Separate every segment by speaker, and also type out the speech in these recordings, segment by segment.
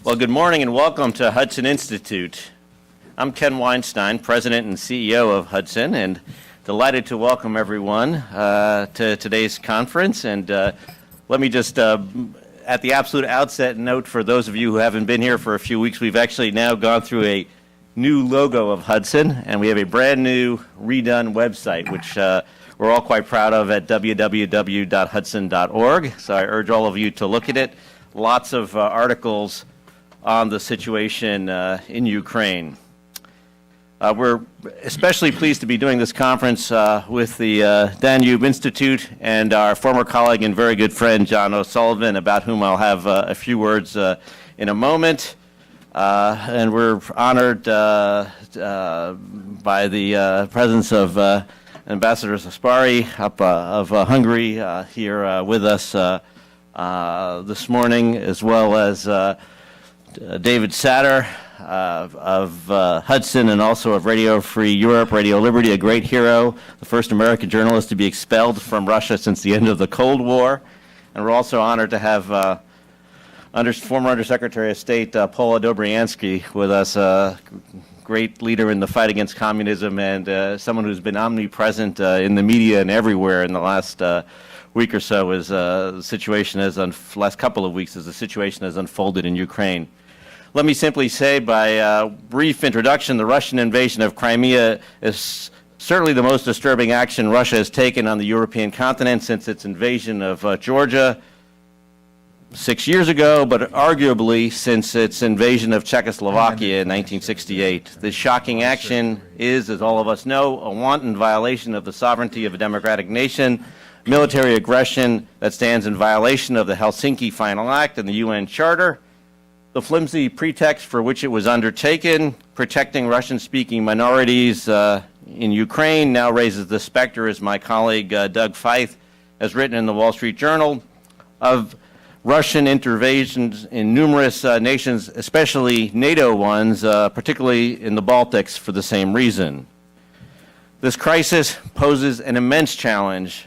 Speaker 1: Well, good morning and welcome to Hudson Institute. I'm Ken Weinstein, President and CEO of Hudson, and delighted to welcome everyone to today's conference. And let me just, at the absolute outset, note for those of you who haven't been here for a few weeks, we've actually now gone through a new logo of Hudson, and we have a brand new redone website, which we're all quite proud of at www.hudson.org. So I urge all of you to look at it. Lots of articles on the situation in Ukraine. We're especially pleased to be doing this conference with the Danube Institute and our former colleague and very good friend, John O'Sullivan, about whom I'll have a few words in a moment. And we're honored by the presence of Ambassador Saspari of Hungary here with us this morning, as well as David Satter of Hudson and also of Radio Free Europe, Radio Liberty, a great hero, the first American journalist to be expelled from Russia since the end of the Cold War. And we're also honored to have former Undersecretary of State Paula Dobriansky with us, a great leader in the fight against communism and someone who's been omnipresent in the media and everywhere in the last week or so as the situation last couple of weeks as the situation has unfolded in Ukraine. Let me simply say by brief introduction, the Russian invasion of Crimea is certainly the most disturbing action Russia has taken on the European continent since its invasion of Georgia 6 years ago, but arguably since its invasion of Czechoslovakia in 1968. This shocking action is, as all of us know, a wanton violation of the sovereignty of a democratic nation, military aggression that stands in violation of the Helsinki Final Act and the UN Charter. The flimsy pretext for which it was undertaken, protecting Russian-speaking minorities in Ukraine, now raises the specter, as my colleague Doug Feith has written in the Wall Street Journal, of Russian interventions in numerous nations, especially NATO ones, particularly in the Baltics, for the same reason. This crisis poses an immense challenge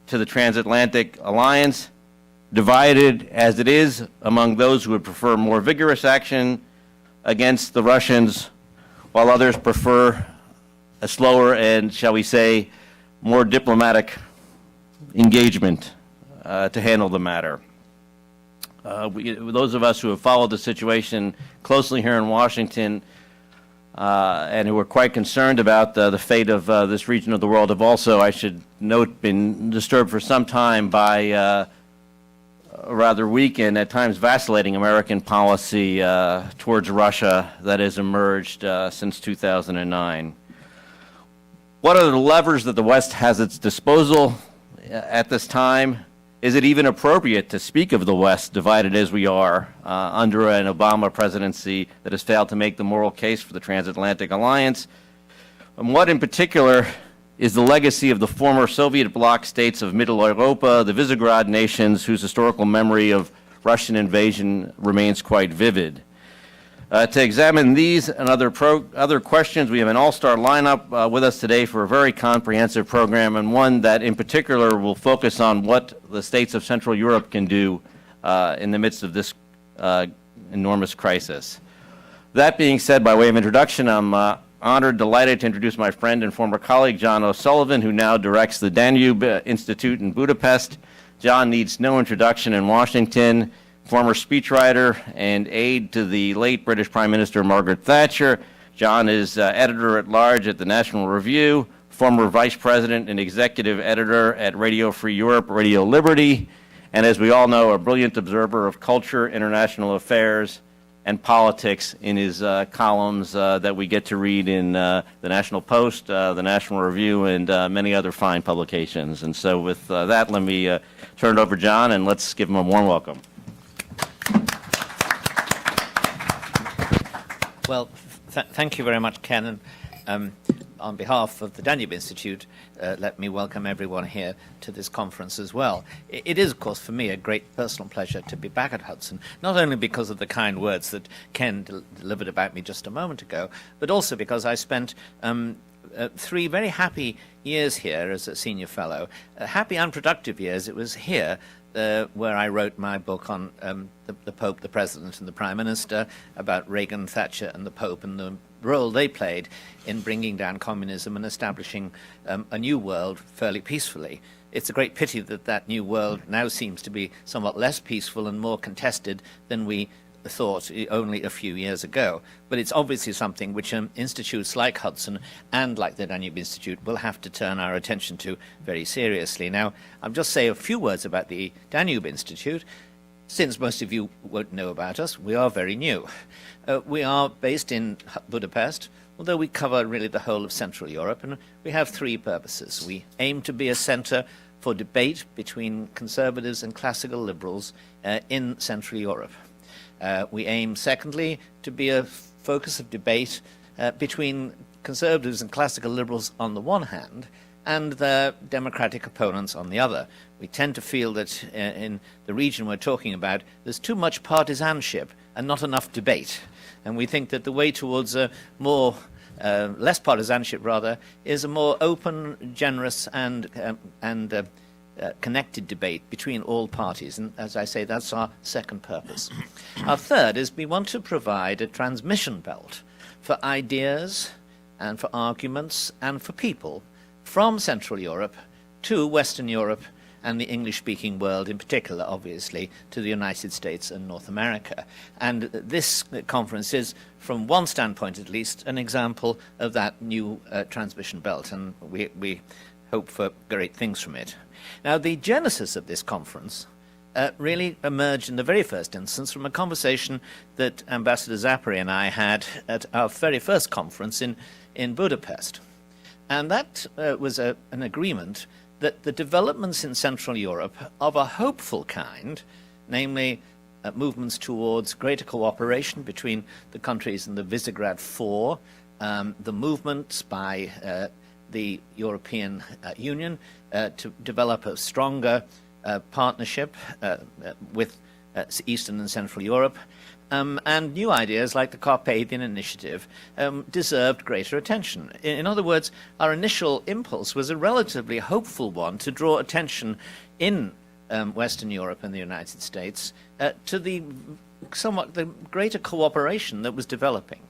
Speaker 1: to the Transatlantic alliance, divided as it is among those who would prefer more vigorous action against the Russians, while others prefer a slower and, shall we say, more diplomatic engagement to handle the matter. Those of us who have followed the situation closely here in Washington and who are quite concerned about the fate of this region of the world have also, I should note, been disturbed for some time by a rather weak and at times vacillating American policy towards Russia that has emerged since 2009. What are the levers that the West has at its disposal at this time? Is it even appropriate to speak of the West, divided as we are, under an Obama presidency that has failed to make the moral case for the transatlantic alliance? And what in particular is the legacy of the former Soviet bloc states of Middle Europa, the Visegrad nations, whose historical memory of Russian invasion remains quite vivid? To examine these and other questions, we have an all-star lineup with us today for a very comprehensive program, and one that in particular will focus on what the states of Central Europe can do in the midst of this enormous crisis. That being said, by way of introduction, I'm honored, delighted to introduce my friend and former colleague, John O'Sullivan, who now directs the Danube Institute in Budapest. John needs no introduction in Washington. Former speechwriter and aide to the late British Prime Minister Margaret Thatcher. John is editor-at-large at the National Review, former vice president and executive editor at Radio Free Europe, Radio Liberty, and as we all know, a brilliant observer of culture, international affairs, and politics in his columns that we get to read in the National Post, the National Review, and many other fine publications. And so with that, let me turn it over to John, and let's give him a warm welcome.
Speaker 2: Well, thank you very much, Ken. And on behalf of the Danube Institute, let me welcome everyone here to this conference as well. It is, of course, for me a great personal pleasure to be back at Hudson, not only because of the kind words that Ken delivered about me just a moment ago, but also because I spent 3 very happy years here as a senior fellow, happy, unproductive years. It was here where I wrote my book on the Pope, the President, and the Prime Minister, about Reagan, Thatcher, and the Pope, and the role they played in bringing down communism and establishing a new world fairly peacefully. It's a great pity that that new world now seems to be somewhat less peaceful and more contested than we thought only a few years ago. But it's obviously something which institutes like Hudson and like the Danube Institute will have to turn our attention to very seriously. Now, I'll just say a few words about the Danube Institute. Since most of you won't know about us, we are very new. We are based in Budapest, although we cover really the whole of Central Europe, and we have three purposes. We aim to be a centre for debate between conservatives and classical liberals in Central Europe. We aim, secondly, to be a focus of debate between conservatives and classical liberals on the one hand, and their democratic opponents on the other. We tend to feel that in the region we're talking about, there's too much partisanship and not enough debate. And we think that the way towards a more, less partisanship rather, is a more open, generous, and connected debate between all parties. And as I say, that's our second purpose. Our third is we want to provide a transmission belt for ideas and for arguments and for people from Central Europe to Western Europe and the English-speaking world in particular, obviously, to the United States and North America. And this conference is, from one standpoint at least, an example of that new transmission belt, and we hope for great things from it. Now, the genesis of this conference really emerged in the very first instance from a conversation that Ambassador Zapari and I had at our very first conference in Budapest. And that was an agreement that the developments in Central Europe of a hopeful kind, namely movements towards greater cooperation between the countries in the Visegrad Four, the movements by the European Union to develop a stronger partnership with Eastern and Central Europe, and new ideas like the Carpathian Initiative deserved greater attention. In other words, our initial impulse was a relatively hopeful one to draw attention in Western Europe and the United States to the somewhat the greater cooperation that was developing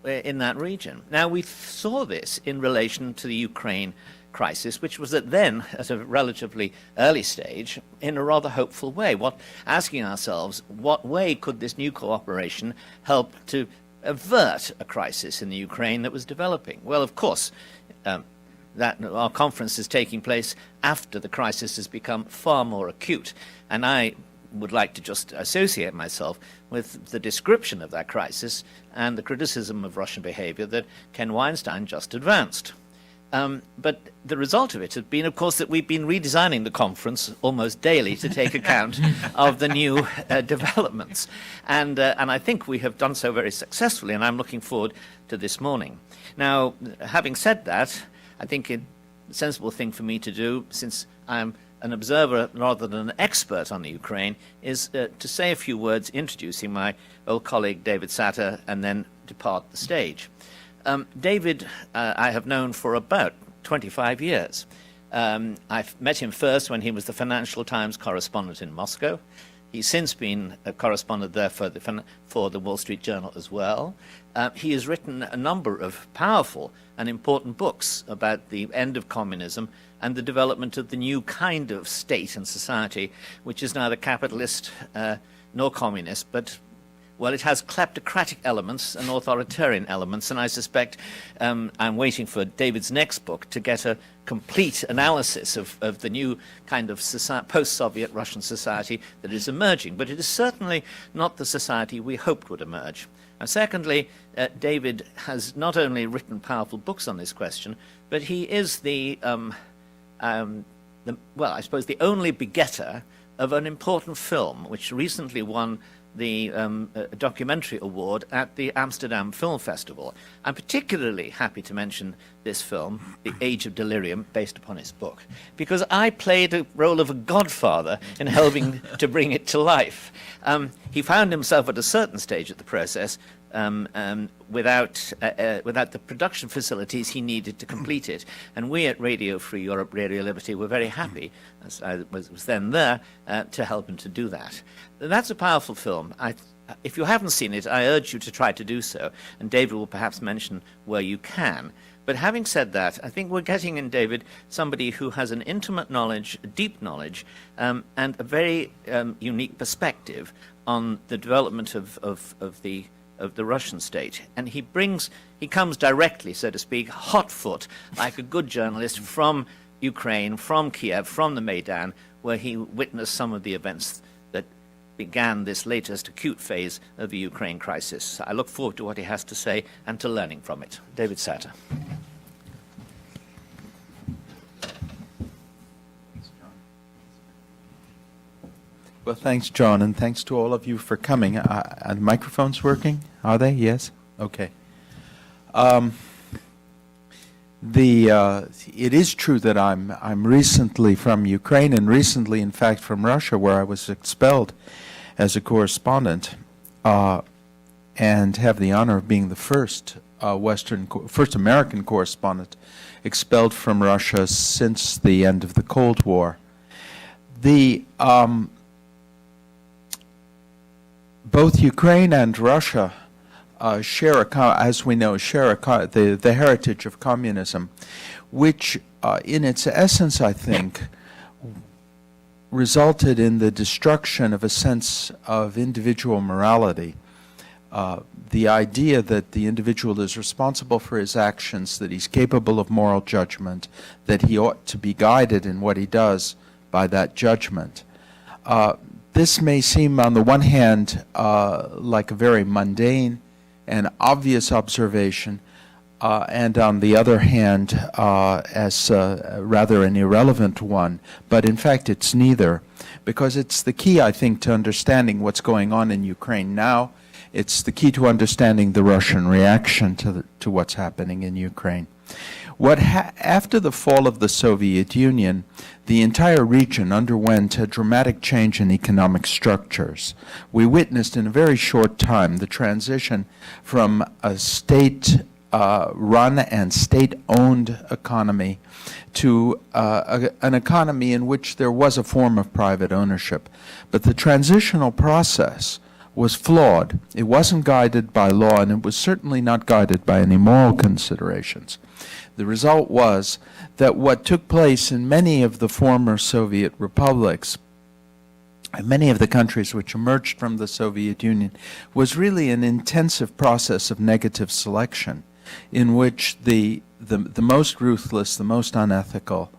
Speaker 2: in that region. Now, we saw this in relation to the Ukraine crisis, which was at a relatively early stage, in a rather hopeful way, asking ourselves, what way could this new cooperation help to avert a crisis in the Ukraine that was developing? Well, of course, that our conference is taking place after the crisis has become far more acute, and I would like to just associate myself with the description of that crisis and the criticism of Russian behavior that Ken Weinstein just advanced. But the result of it has been, of course, that we've been redesigning the conference almost daily to take account of the new developments. And I think we have done so very successfully, and I'm looking forward to this morning. Now, having said that, I think a sensible thing for me to do, since I'm an observer rather than an expert on the Ukraine, is to say a few words introducing my old colleague David Satter and then depart the stage. David, I have known for about 25 years. I've met him first when he was the Financial Times correspondent in Moscow. He's since been a correspondent there for the Wall Street Journal as well. He has written a number of powerful and important books about the end of communism and the development of the new kind of state and society, which is neither capitalist nor communist, but well, it has kleptocratic elements and authoritarian elements, and I suspect I'm waiting for David's next book to get a complete analysis of the new kind of post-Soviet Russian society that is emerging. But it is certainly not the society we hoped would emerge. And secondly, David has not only written powerful books on this question, but he is well, I suppose the only begetter of an important film which recently won the documentary award at the Amsterdam Film Festival. I'm particularly happy to mention this film, The Age of Delirium, based upon his book, because I played a role of a godfather in helping to bring it to life. He found himself at a certain stage of the process without the production facilities he needed to complete it. And we at Radio Free Europe, Radio Liberty, were very happy, as I was then there, to help him to do that. That's a powerful film. If you haven't seen it, I urge you to try to do so, and David will perhaps mention where you can. But having said that, I think we're getting in David somebody who has an intimate knowledge, a deep knowledge, and a very unique perspective on the development of the Russian state. And he comes directly, so to speak, hot foot, like a good journalist, from Ukraine, from Kiev, from the Maidan, where he witnessed some of the events that began this latest acute phase of the Ukraine crisis. I look forward to what he has to say and to learning from it. David Satter.
Speaker 3: Well, thanks, John, and thanks to all of you for coming. Are the microphones working? Are they? Yes? Okay. It is true that I'm recently from Ukraine, and recently, in fact, from Russia, where I was expelled as a correspondent, and have the honor of being the first first American correspondent expelled from Russia since the end of the Cold War. Both Ukraine and Russia share, as we know, the heritage of communism, which in its essence, I think, resulted in the destruction of a sense of individual morality. The idea that the individual is responsible for his actions, that he's capable of moral judgment, that he ought to be guided in what he does by that judgment. This may seem, on the one hand, like a very mundane and obvious observation, and on the other hand, as rather an irrelevant one. But in fact, it's neither, because it's the key, I think, to understanding what's going on in Ukraine now. It's the key to understanding the Russian reaction to what's happening in Ukraine. After the fall of the Soviet Union, the entire region underwent a dramatic change in economic structures. We witnessed in a very short time the transition from a state-run and state-owned economy to an economy in which there was a form of private ownership. But the transitional process was flawed. It wasn't guided by law, and it was certainly not guided by any moral considerations. The result was that what took place in many of the former Soviet republics, and many of the countries which emerged from the Soviet Union, was really an intensive process of negative selection, in which the most ruthless, the most unethical,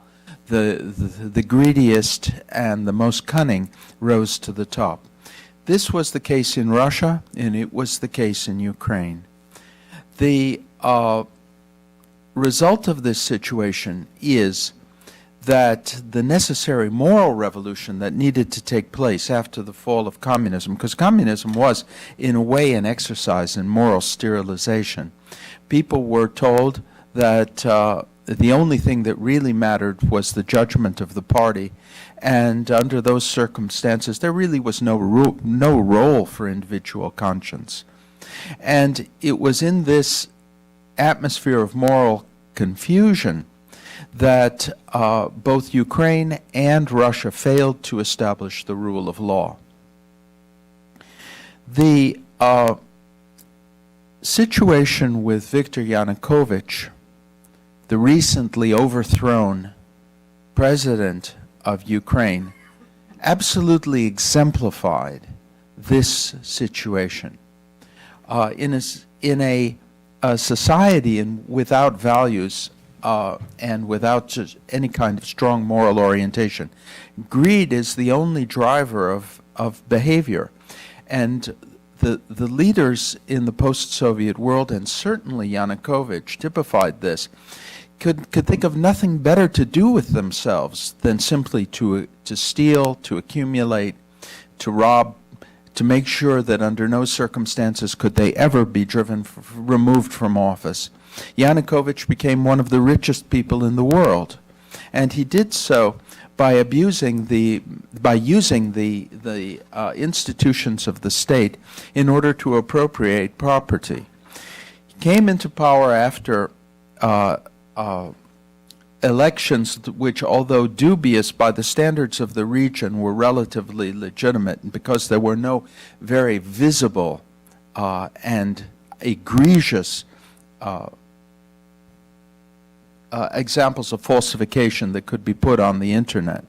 Speaker 3: the greediest, and the most cunning rose to the top. This was the case in Russia, and it was the case in Ukraine. The result of this situation is that the necessary moral revolution that needed to take place after the fall of communism, because communism was, in a way, an exercise in moral sterilization. People were told that the only thing that really mattered was the judgment of the party, and under those circumstances, there really was no role for individual conscience. And it was in this atmosphere of moral confusion that both Ukraine and Russia failed to establish the rule of law. The situation with Viktor Yanukovych, the recently overthrown president of Ukraine, absolutely exemplified this situation. In a society without values and without just any kind of strong moral orientation, greed is the only driver of behavior. And the leaders in the post-Soviet world, and certainly Yanukovych typified this, could think of nothing better to do with themselves than simply to steal, to accumulate, to rob, to make sure that under no circumstances could they ever be removed from office. Yanukovych became one of the richest people in the world, and he did so by using the institutions of the state in order to appropriate property. He came into power after elections which, although dubious by the standards of the region, were relatively legitimate, because there were no very visible and egregious examples of falsification that could be put on the internet,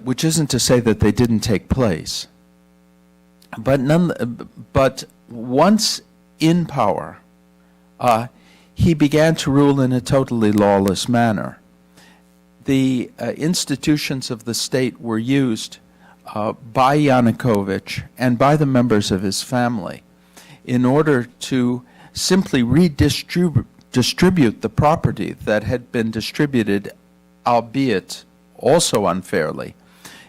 Speaker 3: which isn't to say that they didn't take place. But once in power, he began to rule in a totally lawless manner. The institutions of the state were used by Yanukovych and by the members of his family in order to simply distribute the property that had been distributed, albeit also unfairly,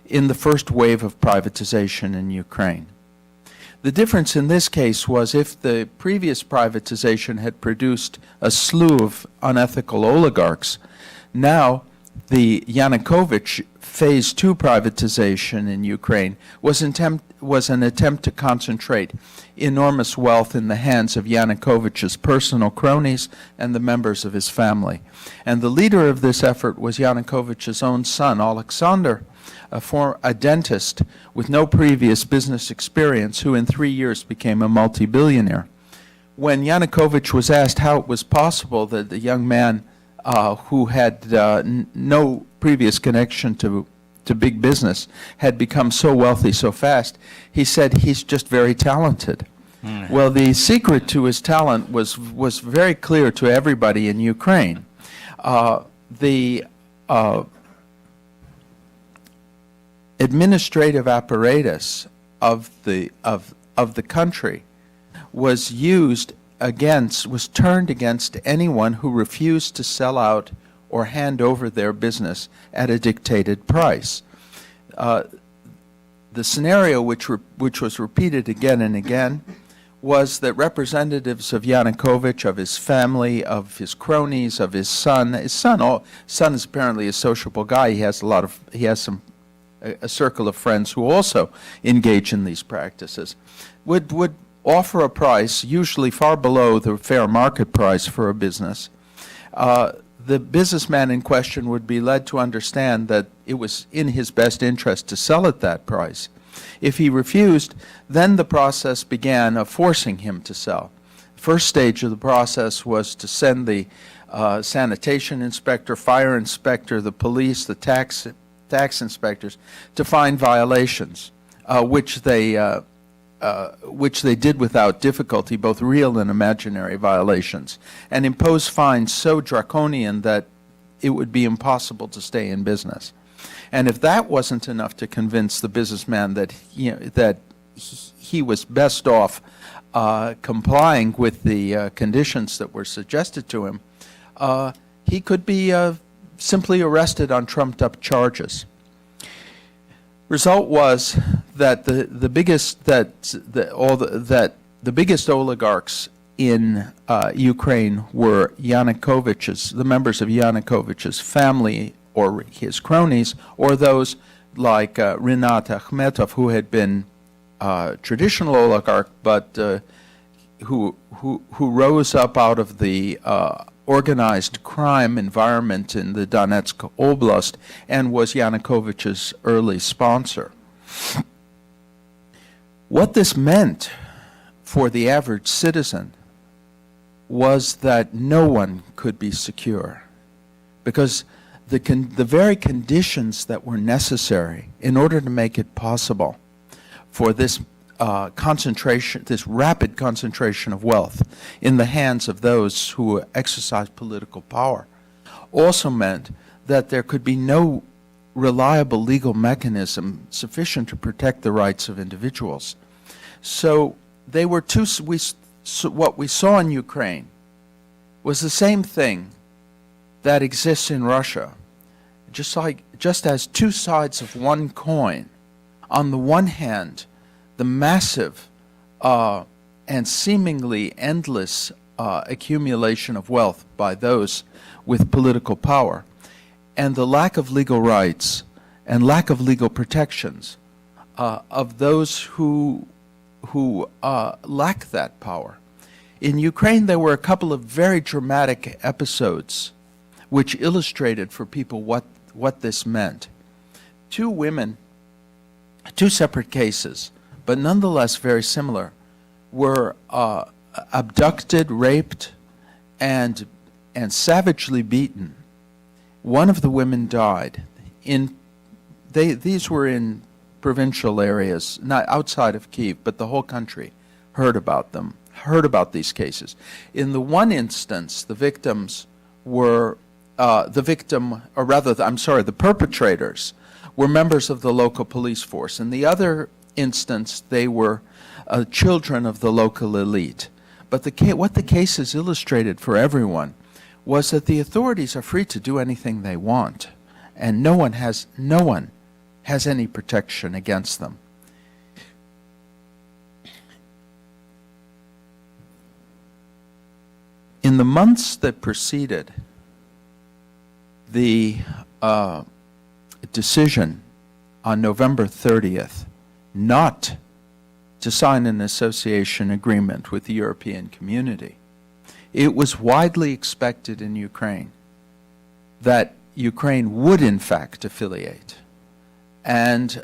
Speaker 3: in the first wave of privatization in Ukraine. The difference in this case was, if the previous privatization had produced a slew of unethical oligarchs, now the Yanukovych Phase 2 privatization in Ukraine was an attempt to concentrate enormous wealth in the hands of Yanukovych's personal cronies and the members of his family. And the leader of this effort was Yanukovych's own son, Alexander, a dentist with no previous business experience, who in 3 years became a multi-billionaire. When Yanukovych was asked how it was possible that the young man who had no previous connection to big business had become so wealthy so fast, he said he's just very talented. Well, the secret to his talent was very clear to everybody in Ukraine. The administrative apparatus of the country was turned against anyone who refused to sell out or hand over their business at a dictated price. The scenario which was repeated again and again was that representatives of Yanukovych, of his family, of his cronies, of his son is apparently a sociable guy. He has a circle of friends who also engage in these practices, would offer a price usually far below the fair market price for a business. The businessman in question would be led to understand that it was in his best interest to sell at that price. If he refused, then the process began of forcing him to sell. The first stage of the process was to send the sanitation inspector, fire inspector, the police, the tax inspectors to find violations, which they did without difficulty, both real and imaginary violations, and impose fines so draconian that it would be impossible to stay in business. And if that wasn't enough to convince the businessman that he was best off complying with the conditions that were suggested to him, he could be simply arrested on trumped-up charges. Result was that the biggest oligarchs in Ukraine were the members of Yanukovych's family or his cronies, or those like Rinat Akhmetov, who had been traditional oligarch, but who rose up out of the organized crime environment in the Donetsk Oblast and was Yanukovych's early sponsor. What this meant for the average citizen was that no one could be secure, because the very conditions that were necessary in order to make it possible for this this rapid concentration of wealth in the hands of those who exercise political power, also meant that there could be no reliable legal mechanism sufficient to protect the rights of individuals. So they were what we saw in Ukraine was the same thing that exists in Russia, just as two sides of one coin. On the one hand, the massive and seemingly endless accumulation of wealth by those with political power, and the lack of legal rights and lack of legal protections of those who lack that power. In Ukraine, there were a couple of very dramatic episodes which illustrated for people what this meant. Two women, two separate cases, but nonetheless very similar, were abducted, raped, and savagely beaten. One of the women died. These were in provincial areas, not outside of Kyiv, but the whole country heard about them, heard about these cases. In the one instance, the victims were, the perpetrators were members of the local police force. In the other instance, they were children of the local elite. But what the cases illustrated for everyone was that the authorities are free to do anything they want, and no one has any protection against them. In the months that preceded the decision on November 30th not to sign an association agreement with the European community, it was widely expected in Ukraine that Ukraine would in fact affiliate. And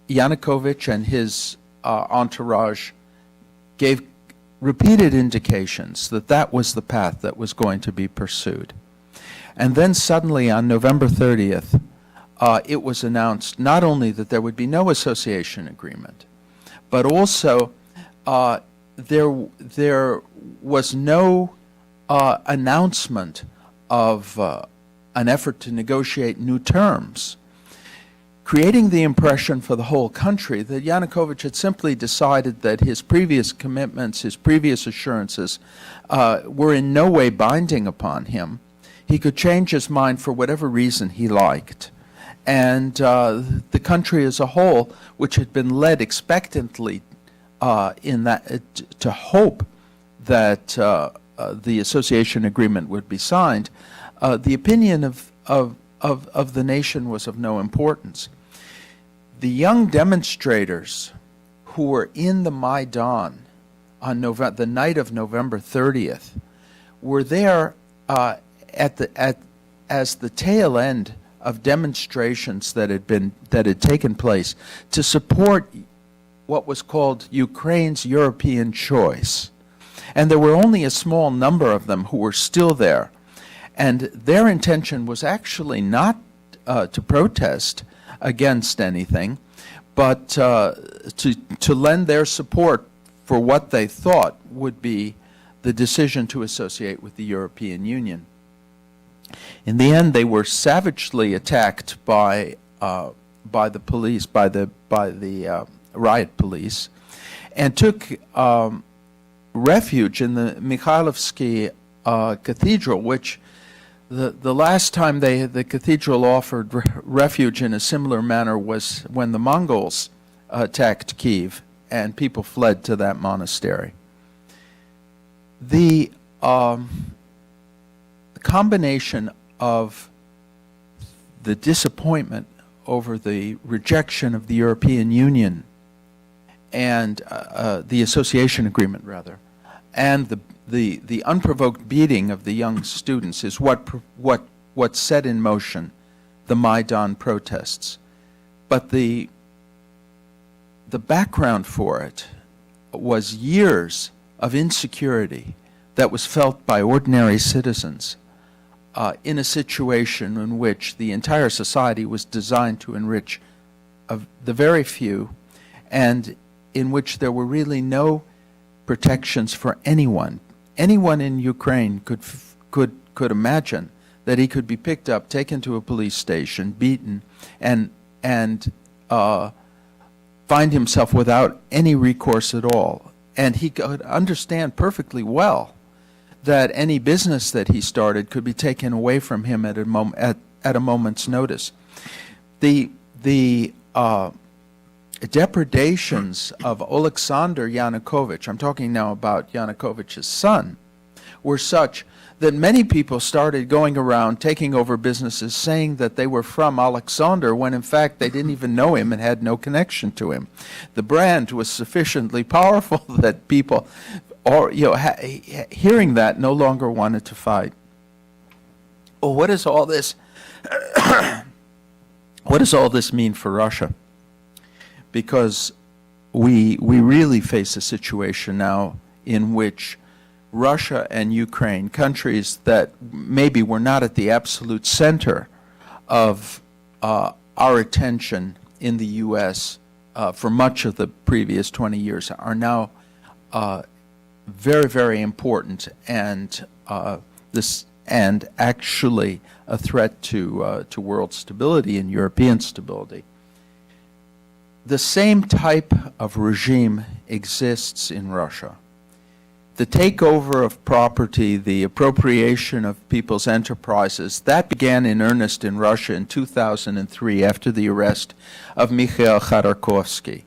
Speaker 3: Yanukovych and his entourage gave repeated indications that that was the path that was going to be pursued. And then suddenly on November 30th, it was announced not only that there would be no association agreement, but also there was no announcement of an effort to negotiate new terms, creating the impression for the whole country that Yanukovych had simply decided that his previous commitments, his previous assurances, were in no way binding upon him. He could change his mind for whatever reason he liked. And the country as a whole, which had been led expectantly to hope that the association agreement would be signed, the opinion of the nation was of no importance. The young demonstrators who were in the Maidan on the night of November 30th were there as the tail end of demonstrations that had taken place to support what was called Ukraine's European choice. And there were only a small number of them who were still there. And their intention was actually not to protest against anything, but to lend their support for what they thought would be the decision to associate with the European Union. In the end, they were savagely attacked by the police, by the riot police, and took refuge in the Mikhailovsky Cathedral, which the last time the cathedral offered refuge in a similar manner was when the Mongols attacked Kyiv, and people fled to that monastery. The combination of the disappointment over the rejection of the European Union and the association agreement, rather, and the unprovoked beating of the young students is what set in motion the Maidan protests. But the background for it was years of insecurity that was felt by ordinary citizens in a situation in which the entire society was designed to enrich the very few, and in which there were really no protections for anyone. Anyone in Ukraine could imagine that he could be picked up, taken to a police station, beaten, and find himself without any recourse at all. And he could understand perfectly well that any business that he started could be taken away from him at a moment's notice. The depredations of Alexander Yanukovych, I'm talking now about Yanukovych's son, were such that many people started going around taking over businesses saying that they were from Alexander when in fact they didn't even know him and had no connection to him. The brand was sufficiently powerful that people, hearing that, no longer wanted to fight. Well, what does all this what does all this mean for Russia? Because we really face a situation now in which Russia and Ukraine, countries that maybe were not at the absolute center of our attention in the U.S. For much of the previous 20 years, are now very, very important and actually a threat to world stability and European stability. The same type of regime exists in Russia. The takeover of property, the appropriation of people's enterprises, that began in earnest in Russia in 2003 after the arrest of Mikhail Khodorkovsky.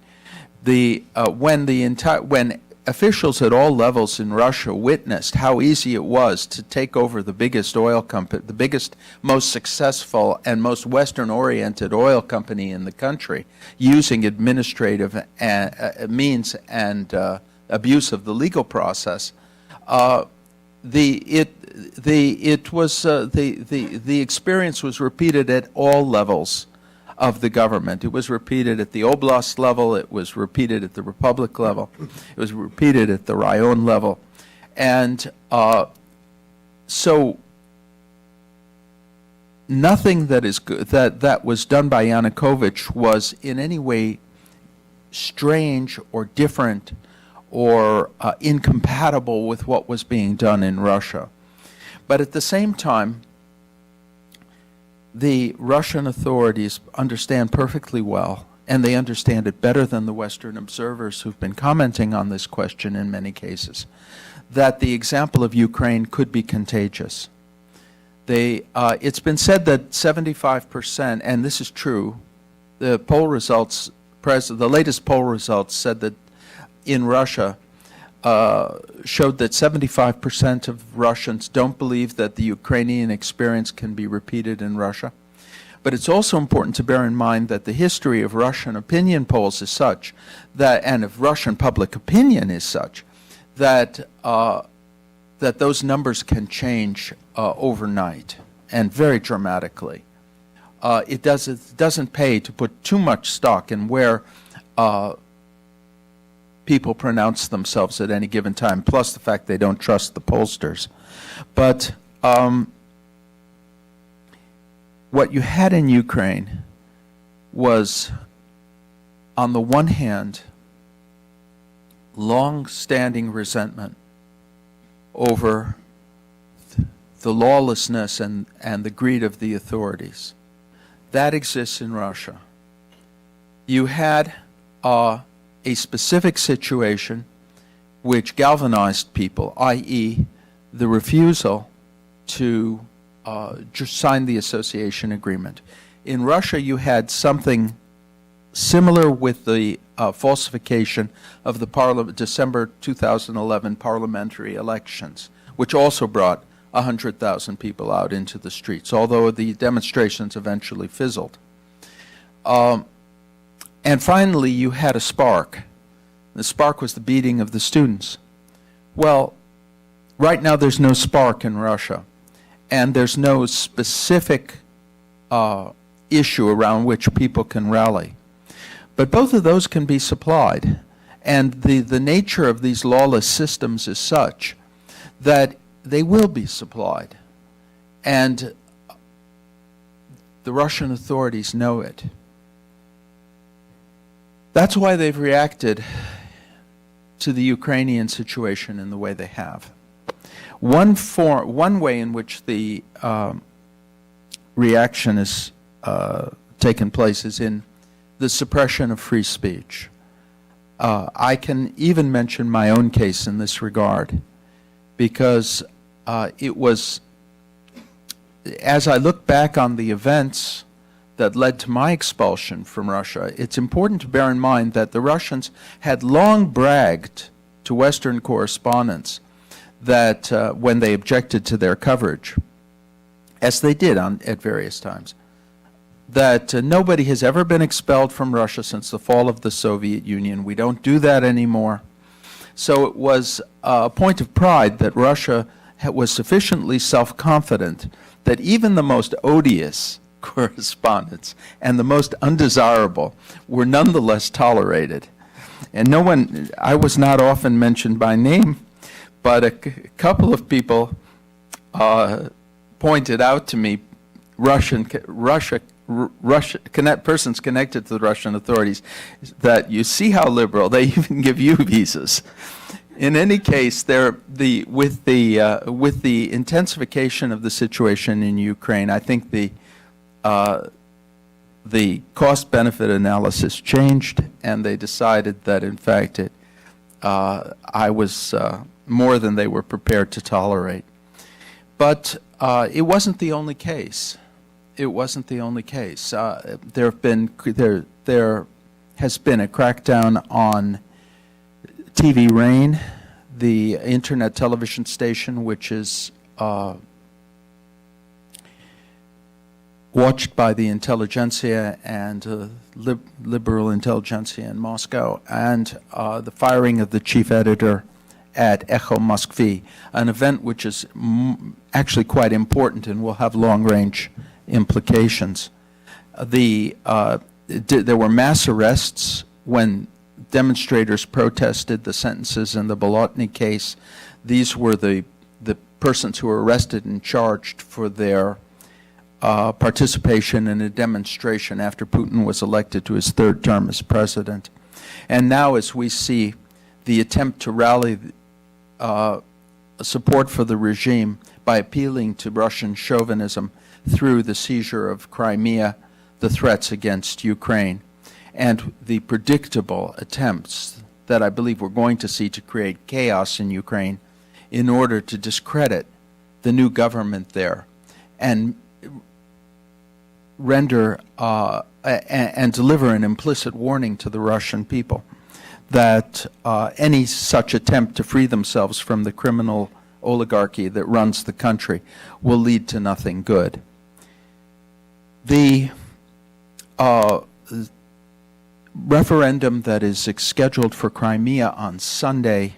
Speaker 3: When officials at all levels in Russia witnessed how easy it was to take over the biggest oil company, the biggest, most successful, and most Western-oriented oil company in the country, using administrative means and abuse of the legal process, the experience was repeated at all levels of the government. It was repeated at the oblast level. It was repeated at the republic level. It was repeated at the rayon level, and so nothing that was done by Yanukovych was in any way strange or different or incompatible with what was being done in Russia. But at the same time, the Russian authorities understand perfectly well, and they understand it better than the Western observers who've been commenting on this question in many cases, that the example of Ukraine could be contagious. It's been said that 75%, and this is true, the poll results, the latest poll results said that in Russia showed that 75% of Russians don't believe that the Ukrainian experience can be repeated in Russia. But it's also important to bear in mind that the history of Russian opinion polls is such that, and of Russian public opinion is such, that that those numbers can change overnight and very dramatically. It doesn't pay to put too much stock in where people pronounce themselves at any given time, plus the fact they don't trust the pollsters. But what you had in Ukraine was, on the one hand, long-standing resentment over the lawlessness and the greed of the authorities. That exists in Russia. You had a specific situation which galvanized people, i.e., the refusal to just sign the association agreement. In Russia, you had something similar with the falsification of the December 2011 parliamentary elections, which also brought 100,000 people out into the streets, although the demonstrations eventually fizzled. And finally, you had a spark. The spark was the beating of the students. Well, right now there's no spark in Russia, and there's no specific issue around which people can rally. But both of those can be supplied, and the nature of these lawless systems is such that they will be supplied. And the Russian authorities know it. That's why they've reacted to the Ukrainian situation in the way they have. One way in which the reaction has taken place is in the suppression of free speech. I can even mention my own case in this regard, because it was, as I look back on the events that led to my expulsion from Russia, it's important to bear in mind that the Russians had long bragged to Western correspondents that when they objected to their coverage, as they did at various times, that nobody has ever been expelled from Russia since the fall of the Soviet Union. We don't do that anymore. So it was a point of pride that Russia was sufficiently self-confident that even the most odious correspondents and the most undesirable were nonetheless tolerated. And no one, I was not often mentioned by name, but a couple of people pointed out to me persons connected to the Russian authorities, that you see how liberal, they even give you visas. In any case, with the intensification of the situation in Ukraine, I think the cost-benefit analysis changed, and they decided that, in fact, I was more than they were prepared to tolerate. But it wasn't the only case. It wasn't the only case. There has been a crackdown on TV Rain, the internet television station, which is watched by the intelligentsia and liberal intelligentsia in Moscow, and the firing of the chief editor at Echo Moskvy, an event which is actually quite important and will have long-range implications. There were mass arrests when demonstrators protested the sentences in the Bolotny case. These were the persons who were arrested and charged for their participation in a demonstration after Putin was elected to his third term as president. And now, as we see the attempt to rally support for the regime by appealing to Russian chauvinism through the seizure of Crimea, the threats against Ukraine, and the predictable attempts that I believe we're going to see to create chaos in Ukraine in order to discredit the new government there and render and deliver an implicit warning to the Russian people that any such attempt to free themselves from the criminal oligarchy that runs the country will lead to nothing good. The referendum that is scheduled for Crimea on Sunday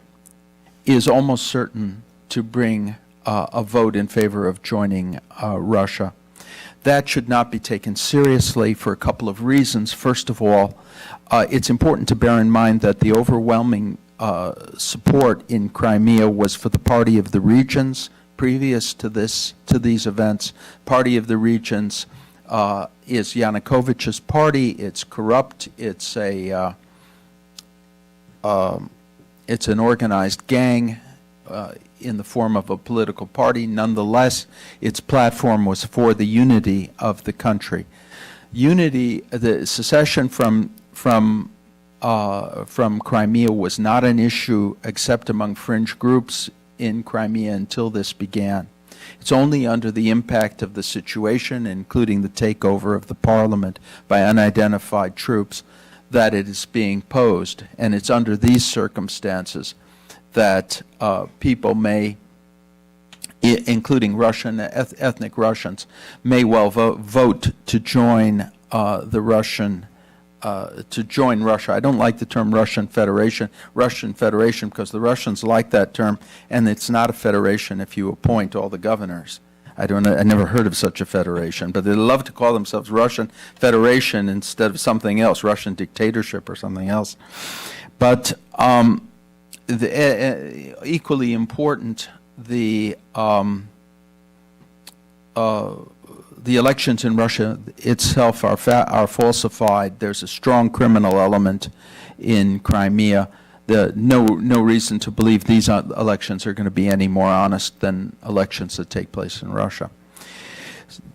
Speaker 3: is almost certain to bring a vote in favor of joining Russia. That should not be taken seriously for a couple of reasons. First of all, it's important to bear in mind that the overwhelming support in Crimea was for the Party of the Regions previous to these events. Party of the Regions is Yanukovych's party. It's corrupt. It's an organized gang in the form of a political party. Nonetheless, its platform was for the unity of the country. Unity, the secession from Crimea was not an issue except among fringe groups in Crimea until this began. It's only under the impact of the situation, including the takeover of the parliament by unidentified troops, that it is being posed. And it's under these circumstances that people may, including ethnic Russians, may well vote to join join Russia. I don't like the term Russian Federation, because the Russians like that term, and it's not a federation if you appoint all the governors. I never heard of such a federation, but they love to call themselves Russian Federation instead of something else, Russian dictatorship or something else. But equally important, the elections in Russia itself are falsified. There's a strong criminal element in Crimea. No reason to believe these elections are going to be any more honest than elections that take place in Russia.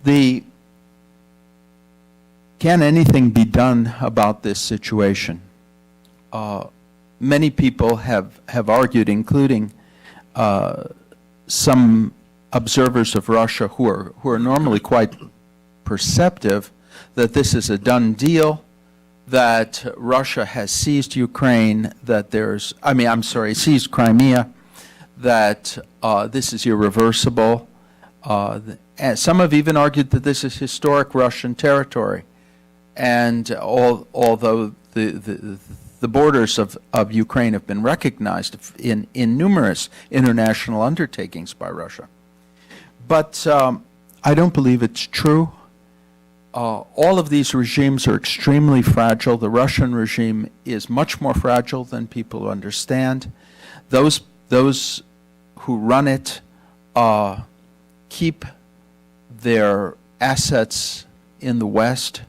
Speaker 3: Can anything be done about this situation? Many people have argued, including some observers of Russia who are normally quite perceptive, that this is a done deal, that Russia has seized Ukraine, that seized Crimea, that this is irreversible. And some have even argued that this is historic Russian territory. And although the borders of Ukraine have been recognized in numerous international undertakings by Russia. But I don't believe it's true. All of these regimes are extremely fragile. The Russian regime is much more fragile than people understand. Those who run it keep their assets in the West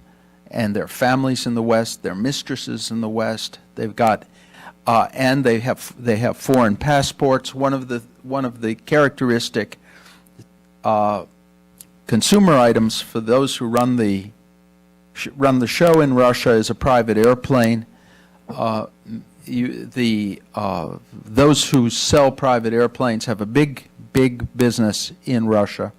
Speaker 3: and their families in the West, their mistresses in the West. They've got, and they have foreign passports. One of the characteristic consumer items for those who run the show in Russia is a private airplane. Those who sell private airplanes have a big business in Russia.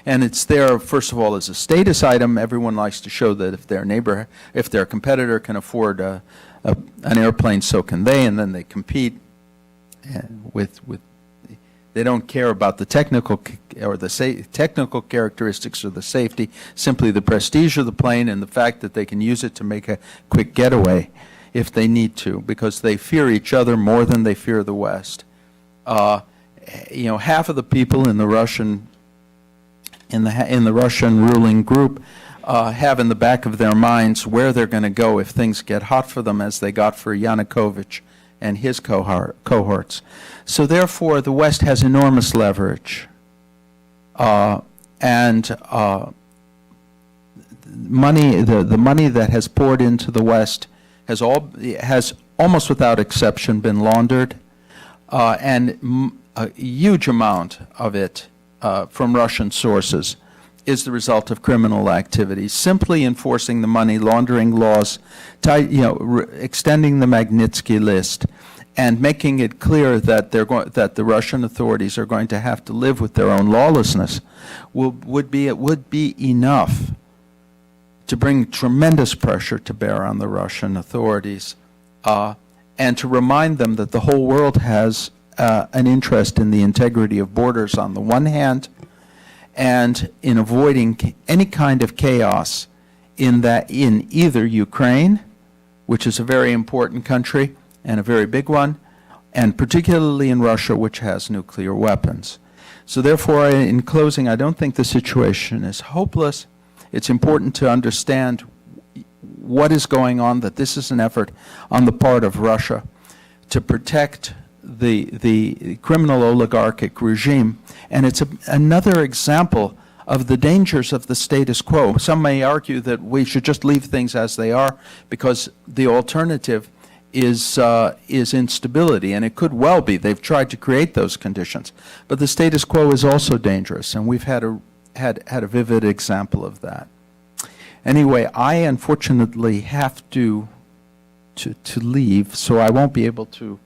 Speaker 3: And it's there, first of all, as a status item. Everyone likes to show that if their competitor can afford an airplane, so can they, and then they compete with they don't care about the technical characteristics or the safety, simply the prestige of the plane and the fact that they can use it to make a quick getaway if they need to, because they fear each other more than they fear the West. Half of the people in the Russian ruling group have in the back of their minds where they're going to go if things get hot for them, as they got for Yanukovych and his cohorts. So therefore, the West has enormous leverage, and money. The money that has poured into the West has almost without exception been laundered, and a huge amount of it from Russian sources is the result of criminal activities. Simply enforcing the money laundering laws, extending the Magnitsky list, and making it clear that that the Russian authorities are going to have to live with their own lawlessness would be enough to bring tremendous pressure to bear on the Russian authorities, and to remind them that the whole world has an interest in the integrity of borders on the one hand, and in avoiding any kind of chaos in either Ukraine, which is a very important country and a very big one, and particularly in Russia, which has nuclear weapons. So therefore, in closing, I don't think the situation is hopeless. It's important to understand what is going on, that this is an effort on the part of Russia to protect the criminal oligarchic regime, and it's another example of the dangers of the status quo. Some may argue that we should just leave things as they are because the alternative is instability, and it could well be. They've tried to create those conditions, but the status quo is also dangerous, and we've had a vivid example of that. Anyway, I unfortunately have to leave, so I won't be able to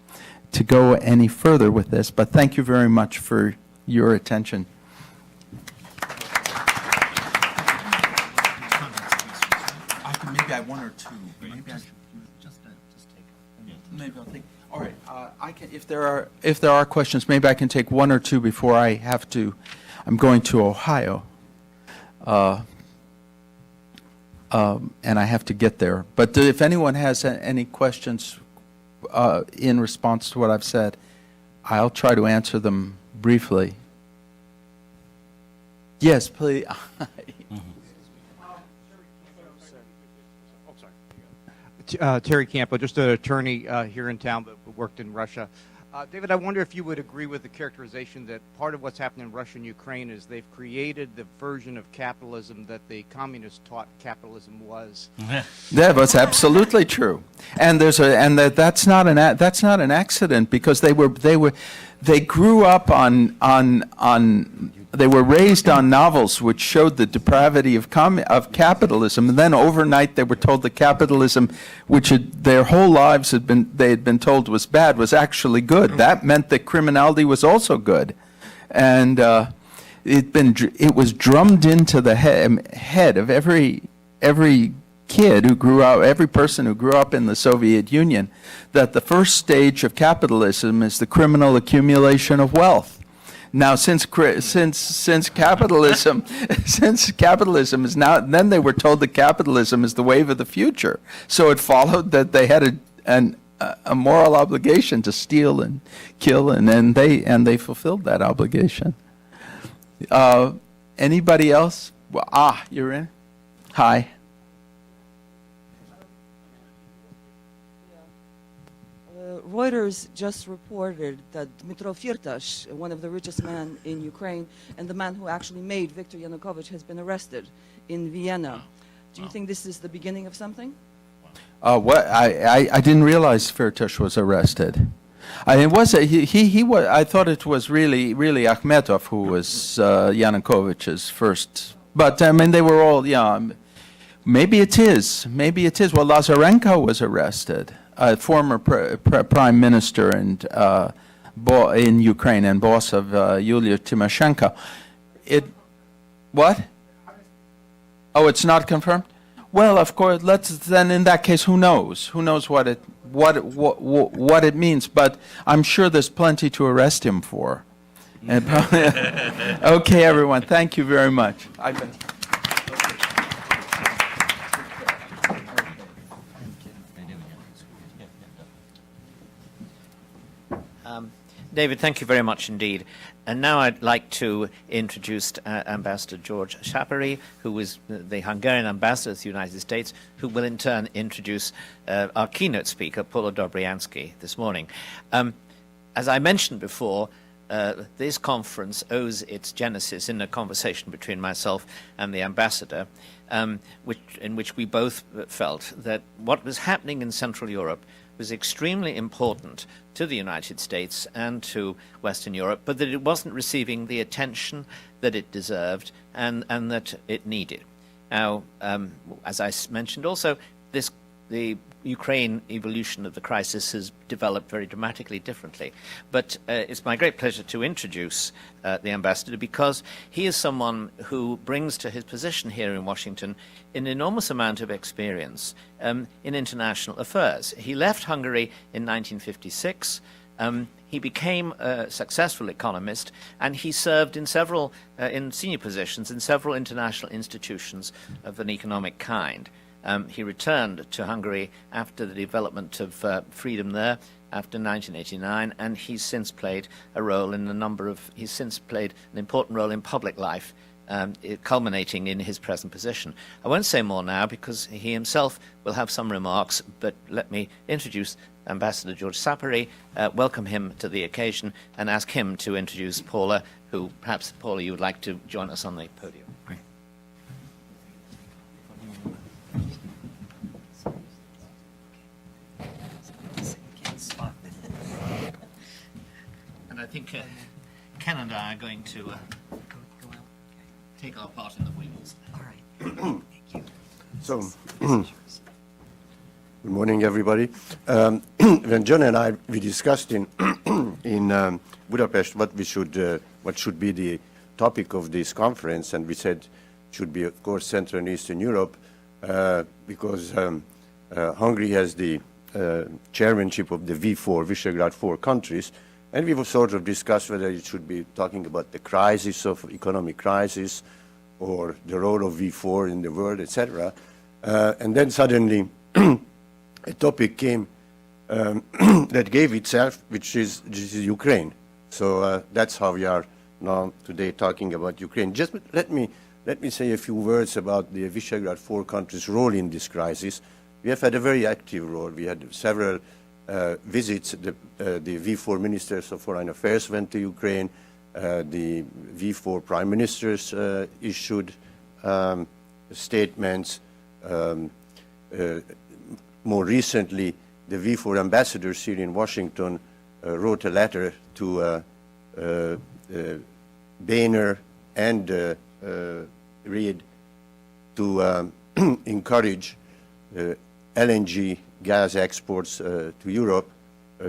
Speaker 3: go any further with this, but thank you very much for your attention. Maybe I have one or two. Maybe I should just take. Maybe I'll take. All right. I can. If there are questions, maybe I can take one or two before I have to. I'm going to Ohio, and I have to get there. But if anyone has any questions in response to what I've said, I'll try to answer them briefly. Yes, please.
Speaker 4: Terry Campo, just an attorney here in town, but worked in Russia. David, I wonder if you would agree with the characterization that part of what's happening in Russia and Ukraine is they've created the version of capitalism that the communists taught capitalism was.
Speaker 3: That was absolutely true, and that's not an accident, because they grew up they were raised on novels which showed the depravity of capitalism, and then overnight they were told that capitalism, which their whole lives they had been told was bad, was actually good. That meant that criminality was also good, and it was drummed into the head of every every kid who grew up, every person who grew up in the Soviet Union, that the first stage of capitalism is the criminal accumulation of wealth. Now, since capitalism, since capitalism is now, then they were told that capitalism is the wave of the future. So it followed that they had a moral obligation to steal and kill, and then they fulfilled that obligation. Anybody else? Well, you're in. Hi.
Speaker 5: Reuters just reported that Dmytro Firtash, one of the richest men in Ukraine, and the man who actually made Viktor Yanukovych, has been arrested in Vienna. Do you think this is the beginning of something?
Speaker 3: What I didn't realize Firtash was arrested. It was he was. I thought it was really Akhmetov who was Yanukovych's first. But I mean, they were all. Yeah, maybe it is. Maybe it is. Well, Lazarenko was arrested. Former prime minister and in Ukraine and boss of Yulia Tymoshenko. What? Oh, it's not confirmed? Well, of course. Then in that case, who knows? Who knows what it means? But I'm sure there's plenty to arrest him for. Okay, everyone. Thank you very much.
Speaker 2: David, thank you very much indeed. And now I'd like to introduce Ambassador George Szapary, who is the Hungarian ambassador to the United States, who will in turn introduce our keynote speaker, Paula Dobriansky, this morning. As I mentioned before, this conference owes its genesis in a conversation between myself and the ambassador, in which we both felt that what was happening in Central Europe was extremely important to the United States and to Western Europe, but that it wasn't receiving the attention that it deserved and that it needed. Now, as I mentioned also, the Ukraine evolution of the crisis has developed very dramatically differently. But it's my great pleasure to introduce the ambassador, because he is someone who brings to his position here in Washington an enormous amount of experience in international affairs. He left Hungary in 1956. He became a successful economist, and he served in several in senior positions in several international institutions of an economic kind. He returned to Hungary after the development of freedom there, after 1989, and he's since played a role in he's since played an important role in public life, culminating in his present position. I won't say more now because he himself will have some remarks, but let me introduce Ambassador George Szapary, welcome him to the occasion, and ask him to introduce Paula, who perhaps, Paula, you would like to join us on the podium. Great. And I think Ken and I are going to take our part in the wheels.
Speaker 5: All right. Thank you.
Speaker 6: So, good morning, everybody. When John and I we discussed in Budapest what should be the topic of this conference, and we said it should be, of course, Central and Eastern Europe, because Hungary has the chairmanship of the V4, Visegrad 4 countries, and we will sort of discuss whether it should be talking about the crisis of economic crisis or the role of V4 in the world, etc. And then suddenly a topic came that gave itself, which is Ukraine. So that's how we are now today talking about Ukraine. Just let me say a few words about the Visegrad 4 countries' role in this crisis. We have had a very active role. We had several visits. The V4 ministers of foreign affairs went to Ukraine. The V4 prime ministers issued statements. More recently, the V4 ambassadors here in Washington wrote a letter to Boehner and Reid to encourage LNG gas exports to Europe,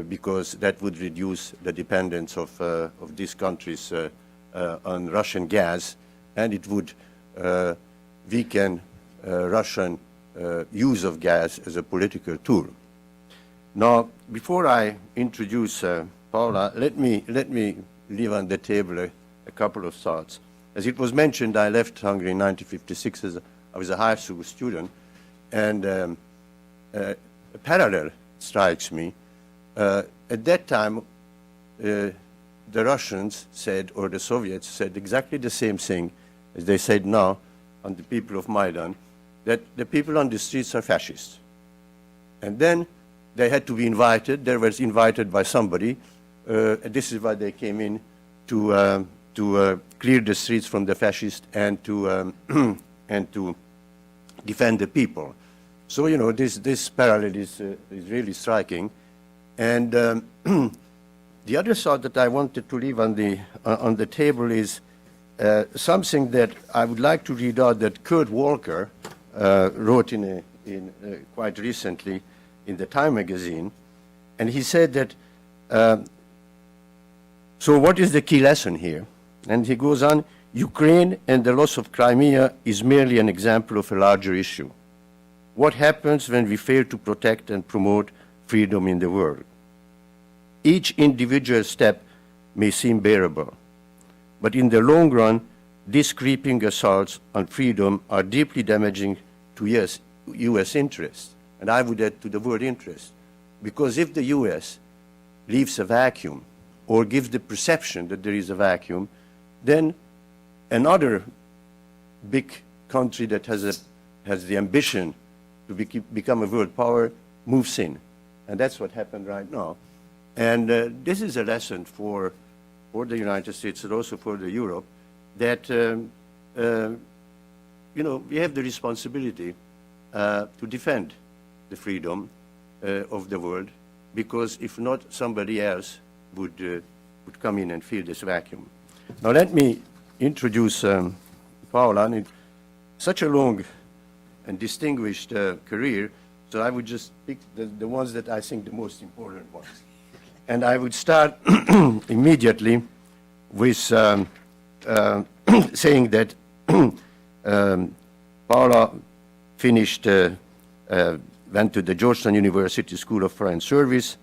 Speaker 6: because that would reduce the dependence of these countries on Russian gas, and it would weaken Russian use of gas as a political tool. Now, before I introduce Paula, let me leave on the table a couple of thoughts. As it was mentioned, I left Hungary in 1956 I was a high school student, and a parallel strikes me. At that time, the Russians said, or the Soviets said exactly the same thing as they said now on the people of Maidan, that the people on the streets are fascists. And then they had to be invited. They were invited by somebody. And this is why they came in to clear the streets from the fascists and to and to defend the people. So you know this parallel is really striking. And the other thought that I wanted to leave on the table is something that I would like to read out that Kurt Walker wrote quite recently in the Time magazine, and he said that. So what is the key lesson here? And he goes on: Ukraine and the loss of Crimea is merely an example of a larger issue. What happens when we fail to protect and promote freedom in the world? Each individual step may seem bearable, but in the long run, these creeping assaults on freedom are deeply damaging to U.S. interests. And I would add to the word interest, because if the U.S. leaves a vacuum or gives the perception that there is a vacuum, then another big country that has the ambition to become a world power moves in. And that's what happened right now. And this is a lesson for the United States and also for Europe that, you know, we have the responsibility to defend the freedom of the world, because if not, somebody else would come in and fill this vacuum. Now let me introduce Paula. And such a long and distinguished career, so I would just pick the ones that I think the most important ones. And I would start immediately with saying that Paula finished, went to the Georgetown University School of Foreign Service,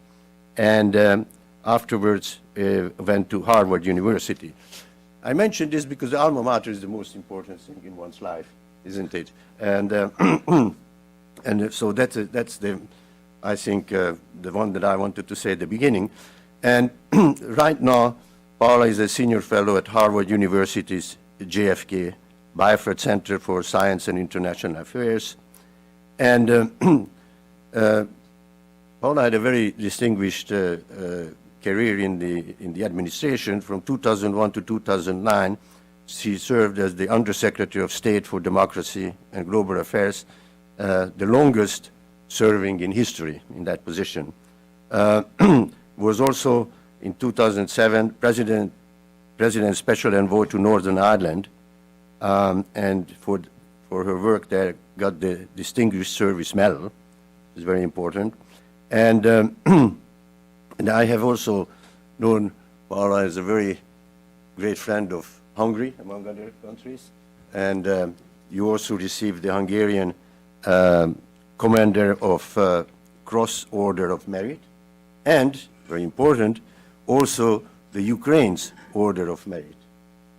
Speaker 6: and afterwards went to Harvard University. I mention this because the alma mater is the most important thing in one's life, isn't it? And and so that's the, I think, the one that I wanted to say at the beginning. And right now, Paula is a senior fellow at Harvard University's JFK Byford Center for Science and International Affairs. And Paula had a very distinguished career in the administration. From 2001 to 2009, she served as the Undersecretary of State for Democracy and Global Affairs, the longest serving in history in that position. Was also in 2007 President's Special Envoy to Northern Ireland, and for her work there got the Distinguished Service Medal, which is very important. And and I have also known Paula as a very great friend of Hungary, among other countries. And you also received the Hungarian Commander of Cross Order of Merit, and, very important, also the Ukraine's Order of Merit.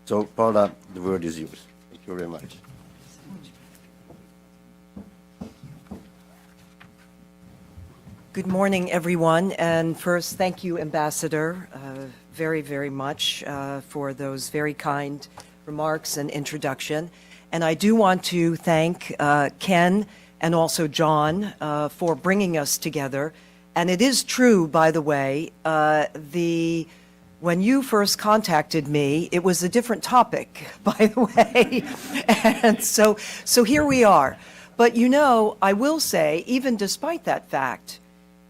Speaker 6: So, Paula, the word is yours. Thank you very much.
Speaker 7: Good morning, everyone. And first, thank you, Ambassador, very, very much for those very kind remarks and introduction. And I do want to thank Ken and also John for bringing us together. And it is true, by the way, when you first contacted me, it was a different topic, by the way. And so here we are. But you know, I will say, even despite that fact,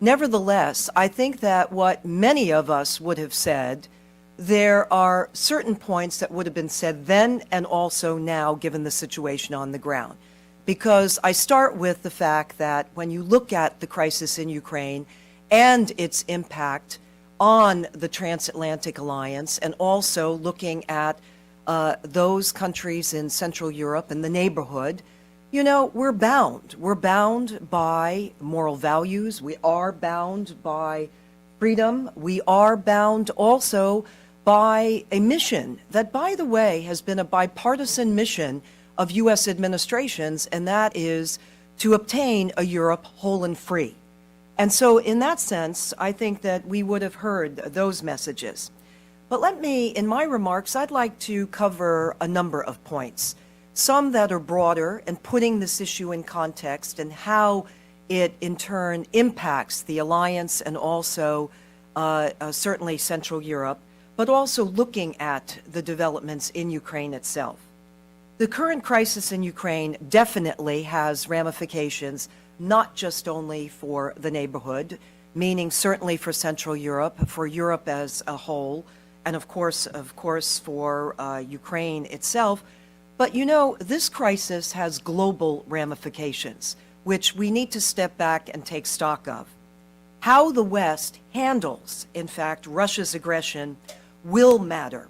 Speaker 7: nevertheless, I think that what many of us would have said, there are certain points that would have been said then and also now, given the situation on the ground. Because I start with the fact that when you look at the crisis in Ukraine and its impact on the Transatlantic Alliance, and also looking at those countries in Central Europe and the neighborhood, You know, we're bound. We're bound by moral values. We are bound by freedom. We are bound also by a mission that, by the way, has been a bipartisan mission of U.S. administrations, and that is to obtain a Europe whole and free. And so in that sense, I think that we would have heard those messages. But let me, in my remarks, I'd like to cover a number of points, some that are broader and putting this issue in context and how it in turn impacts the alliance and also certainly Central Europe, but also looking at the developments in Ukraine itself. The current crisis in Ukraine definitely has ramifications, not just only for the neighborhood, meaning certainly for Central Europe, for Europe as a whole, and of course for Ukraine itself. But you know, this crisis has global ramifications, which we need to step back and take stock of. How the West handles, in fact, Russia's aggression will matter,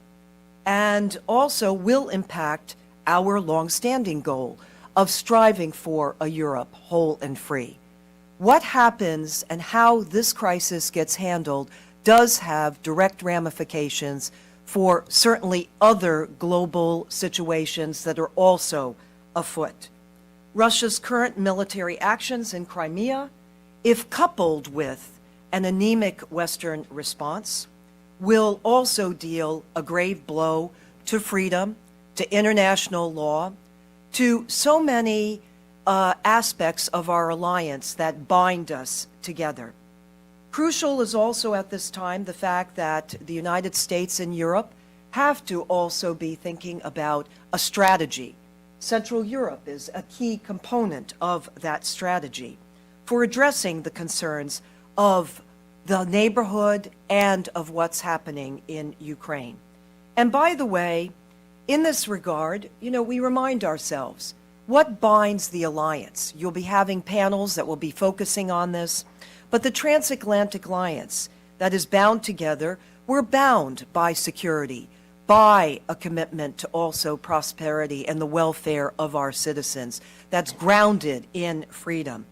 Speaker 7: and also will impact our longstanding goal of striving for a Europe whole and free. What happens and how this crisis gets handled does have direct ramifications for certainly other global situations that are also afoot. Russia's current military actions in Crimea, if coupled with an anemic Western response, will also deal a grave blow to freedom, to international law, to so many aspects of our alliance that bind us together. Crucial is also at this time the fact that the United States and Europe have to also be thinking about a strategy. Central Europe is a key component of that strategy for addressing the concerns of the neighborhood and of what's happening in Ukraine. And by the way, in this regard, you know, we remind ourselves, what binds the alliance? You'll be having panels that will be focusing on this, but the Transatlantic Alliance that is bound together, we're bound by security, by a commitment to also prosperity and the welfare of our citizens that's grounded in freedom.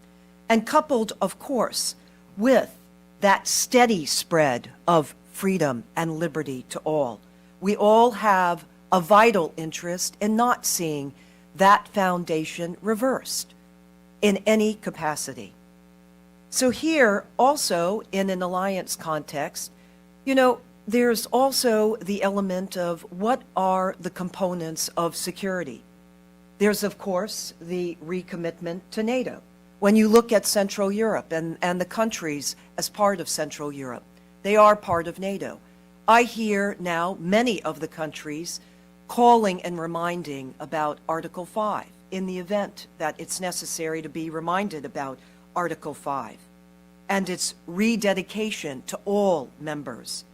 Speaker 7: And coupled, of course, with that steady spread of freedom and liberty to all. We all have a vital interest in not seeing that foundation reversed in any capacity. So here, also in an alliance context, you know, there's also the element of what are the components of security. There's, of course, the recommitment to NATO. When you look at Central Europe and the countries as part of Central Europe, they are part of NATO. I hear now many of the countries calling and reminding about Article 5 in the event that it's necessary to be reminded about Article 5 and its rededication to all members.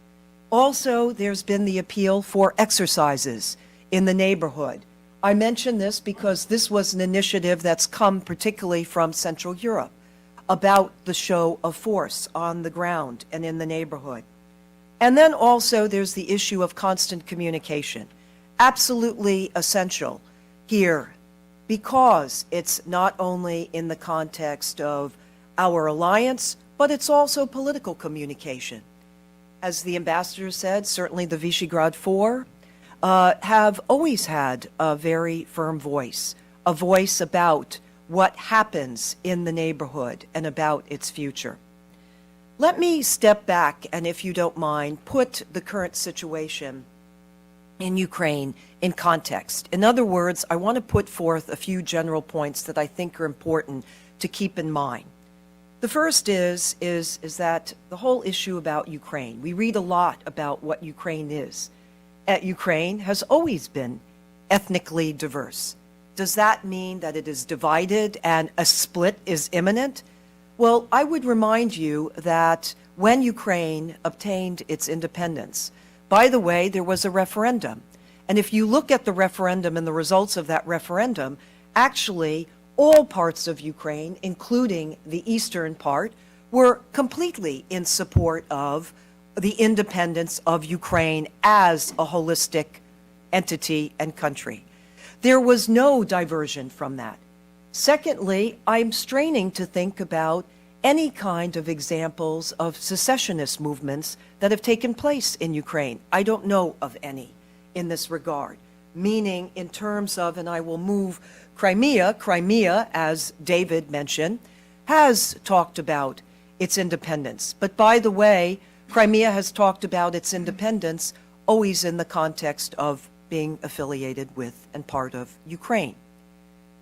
Speaker 7: Also, there's been the appeal for exercises in the neighborhood. I mention this because this was an initiative that's come particularly from Central Europe about the show of force on the ground and in the neighborhood. And then also there's the issue of constant communication, absolutely essential here because it's not only in the context of our alliance, but it's also political communication. As the ambassador said, certainly the Visegrad Four have always had a very firm voice, a voice about what happens in the neighborhood and about its future. Let me step back and, if you don't mind, put the current situation in Ukraine in context. In other words, I want to put forth a few general points that I think are important to keep in mind. The first is that the whole issue about Ukraine, we read a lot about what Ukraine is. Ukraine has always been ethnically diverse. Does that mean that it is divided and a split is imminent? Well, I would remind you that when Ukraine obtained its independence, by the way, there was a referendum. And if you look at the referendum and the results of that referendum, actually all parts of Ukraine, including the eastern part, were completely in support of the independence of Ukraine as a holistic entity and country. There was no diversion from that. Secondly, I'm straining to think about any kind of examples of secessionist movements that have taken place in Ukraine. I don't know of any in this regard, meaning in terms of, and I will move Crimea, as David mentioned, has talked about its independence. But by the way, Crimea has talked about its independence always in the context of being affiliated with and part of Ukraine.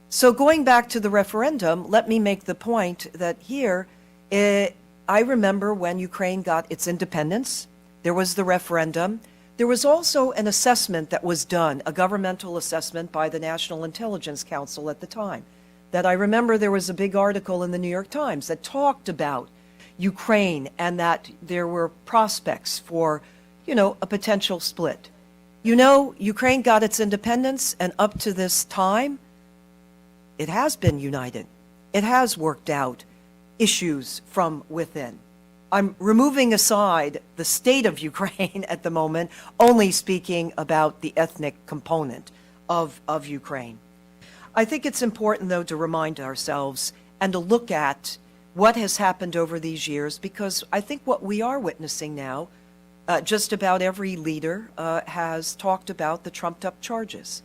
Speaker 7: So going back to the referendum, let me make the point that here, I remember when Ukraine got its independence, there was the referendum. There was also an assessment that was done, a governmental assessment by the National Intelligence Council at the time, that I remember there was a big article in the New York Times that talked about Ukraine and that there were prospects for, a potential split. Ukraine got its independence, and up to this time, it has been united. It has worked out issues from within. I'm removing aside the state of Ukraine at the moment, only speaking about the ethnic component of Ukraine. I think it's important, though, to remind ourselves and to look at what has happened over these years, because I think what we are witnessing now, just about every leader has talked about the trumped-up charges.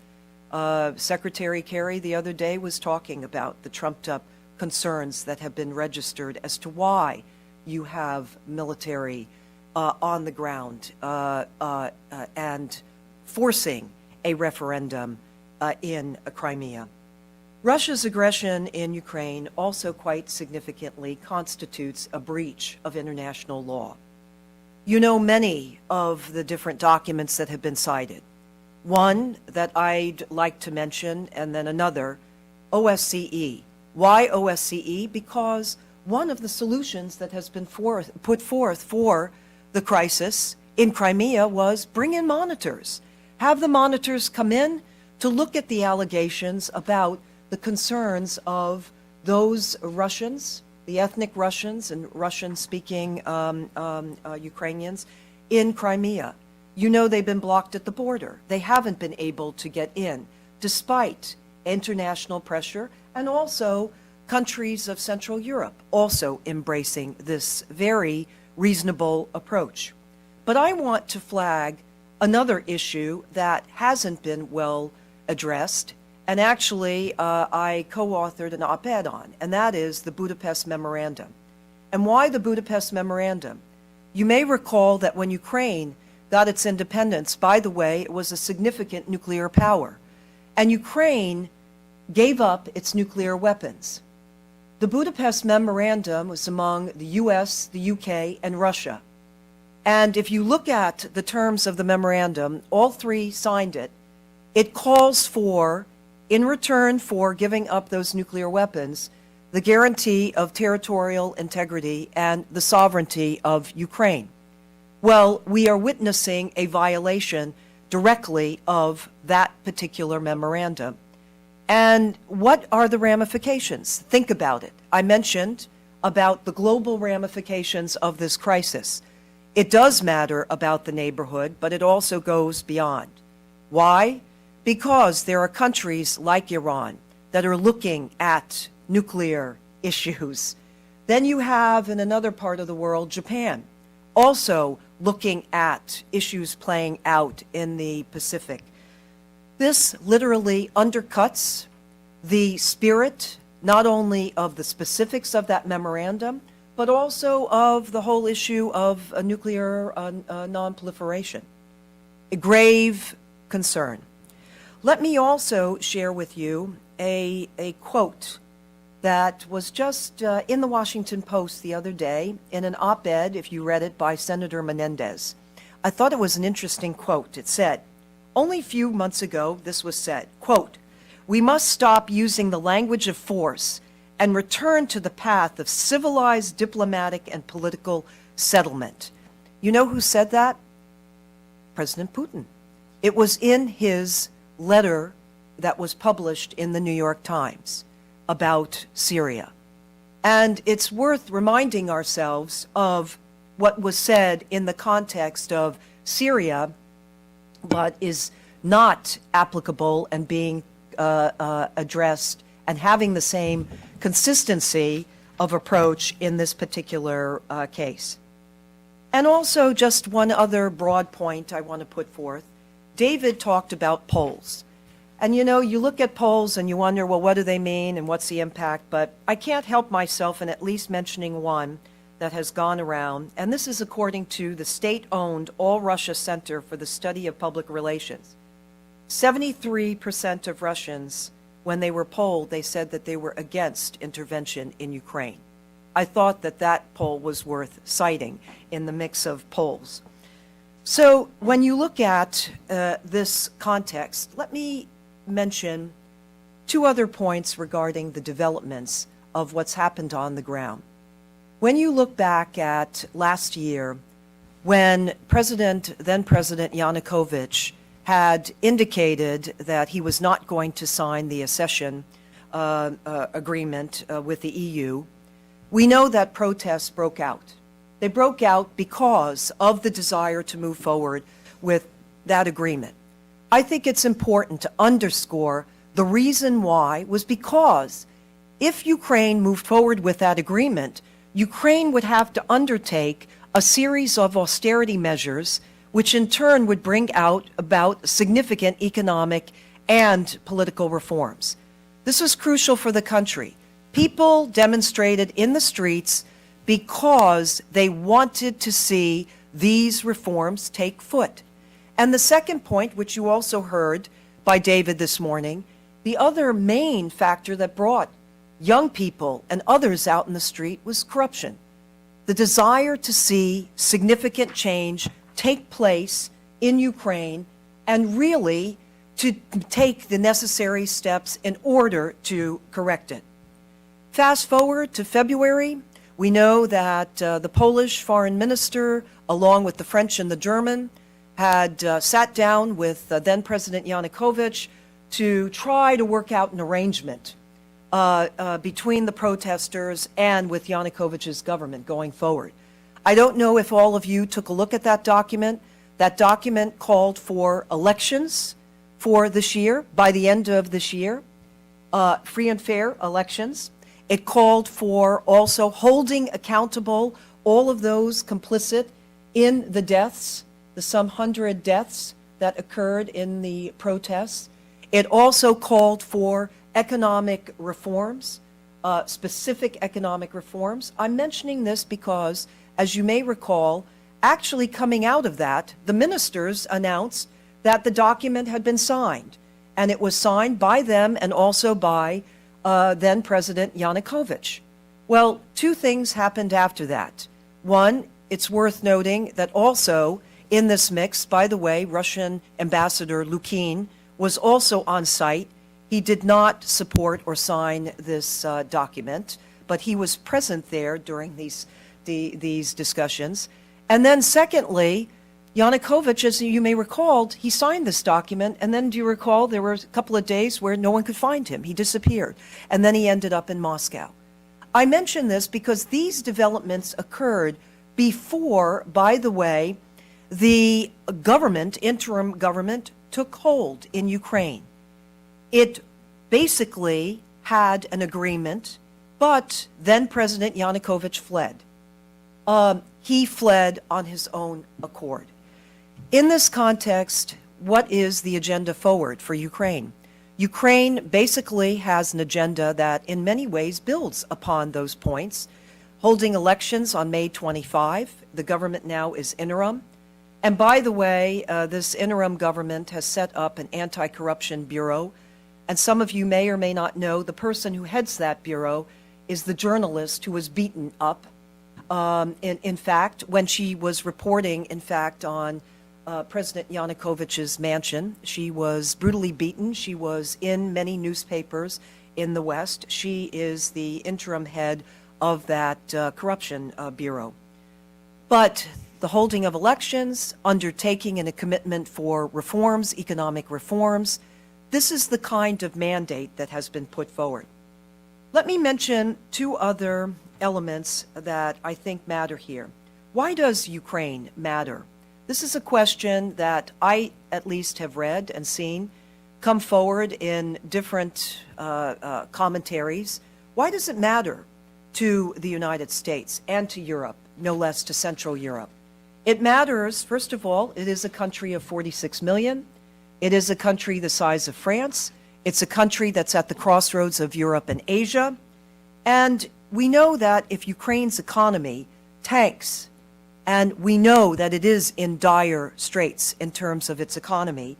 Speaker 7: Secretary Kerry the other day was talking about the trumped-up concerns that have been registered as to why you have military on the ground and forcing a referendum in Crimea. Russia's aggression in Ukraine also quite significantly constitutes a breach of international law. You know many of the different documents that have been cited. One that I'd like to mention, and then another, OSCE. Why OSCE? Because one of the solutions that has been put forth for the crisis in Crimea was bring in monitors. Have the monitors come in to look at the allegations about the concerns of those Russians, the ethnic Russians and Russian-speaking Ukrainians in Crimea. They've been blocked at the border. They haven't been able to get in, despite international pressure, and also countries of Central Europe also embracing this very reasonable approach. But I want to flag another issue that hasn't been well addressed, and actually I co-authored an op-ed on, and that is the Budapest Memorandum. And why the Budapest Memorandum? You may recall that when Ukraine got its independence, by the way, it was a significant nuclear power, and Ukraine gave up its nuclear weapons. The Budapest Memorandum was among the US, the UK, and Russia. And if you look at the terms of the memorandum, all three signed it. It calls for, in return for giving up those nuclear weapons, the guarantee of territorial integrity and the sovereignty of Ukraine. Well, we are witnessing a violation directly of that particular memorandum. And what are the ramifications? Think about it. I mentioned about the global ramifications of this crisis. It does matter about the neighborhood, but it also goes beyond. Why? Because there are countries like Iran that are looking at nuclear issues. Then you have, in another part of the world, Japan, also looking at issues playing out in the Pacific. This literally undercuts the spirit not only of the specifics of that memorandum, but also of the whole issue of nuclear non-proliferation. A grave concern. Let me also share with you a quote that was just in the Washington Post the other day in an op-ed, if you read it, by Senator Menendez. I thought it was an interesting quote. It said, only a few months ago, this was said, quote, "We must stop using the language of force and return to the path of civilized diplomatic and political settlement." You know who said that? President Putin. It was in his letter that was published in the New York Times about Syria. And it's worth reminding ourselves of what was said in the context of Syria, but is not applicable and being addressed and having the same consistency of approach in this particular case. And also, just one other broad point I want to put forth. David talked about polls. And you know, you look at polls and you wonder, well, what do they mean and what's the impact? But I can't help myself in at least mentioning one that has gone around, and this is according to the state-owned All Russia Center for the Study of Public Relations. 73% of Russians, when they were polled, they said that they were against intervention in Ukraine. I thought that that poll was worth citing in the mix of polls. So when you look at this context, let me mention two other points regarding the developments of what's happened on the ground. When you look back at last year, when then President Yanukovych had indicated that he was not going to sign the accession agreement with the EU, we know that protests broke out. They broke out because of the desire to move forward with that agreement. I think it's important to underscore the reason why was because if Ukraine moved forward with that agreement, Ukraine would have to undertake a series of austerity measures, which in turn would bring about significant economic and political reforms. This was crucial for the country. People demonstrated in the streets because they wanted to see these reforms take foot. And the second point, which you also heard by David this morning, the other main factor that brought young people and others out in the street was corruption. The desire to see significant change take place in Ukraine and really to take the necessary steps in order to correct it. Fast forward to February, we know that the Polish foreign minister, along with the French and the German, had sat down with then President Yanukovych to try to work out an arrangement between the protesters and with Yanukovych's government going forward. I don't know if all of you took a look at that document. That document called for elections for this year, by the end of this year, free and fair elections. It called for also holding accountable all of those complicit in the deaths, the some 100 deaths that occurred in the protests. It also called for economic reforms, specific economic reforms. I'm mentioning this because, as you may recall, actually coming out of that, the ministers announced that the document had been signed, and it was signed by them and also by then President Yanukovych. Well, two things happened after that. One, it's worth noting that also in this mix, by the way, Russian Ambassador Lukin was also on site. He did not support or sign this document, but he was present there during these discussions. And then secondly, Yanukovych, as you may recall, he signed this document, and then do you recall there were a couple of days where no one could find him. He disappeared, and then he ended up in Moscow. I mention this because these developments occurred before, by the way, the government, interim government, took hold in Ukraine. It basically had an agreement, but then President Yanukovych fled. He fled on his own accord. In this context, what is the agenda forward for Ukraine? Ukraine basically has an agenda that in many ways builds upon those points, holding elections on May 25. The government now is interim. And by the way, this interim government has set up an anti-corruption bureau. And some of you may or may not know the person who heads that bureau is the journalist who was beaten up. In fact, when she was reporting, in fact, on President Yanukovych's mansion, she was brutally beaten. She was in many newspapers in the West. She is the interim head of that corruption bureau. But the holding of elections, undertaking and a commitment for reforms, economic reforms, this is the kind of mandate that has been put forward. Let me mention two other elements that I think matter here. Why does Ukraine matter? This is a question that I at least have read and seen come forward in different commentaries. Why does it matter to the United States and to Europe, no less to Central Europe? It matters, first of all, it is a country of 46 million. It is a country the size of France. It's a country that's at the crossroads of Europe and Asia. And we know that if Ukraine's economy tanks, and we know that it is in dire straits in terms of its economy,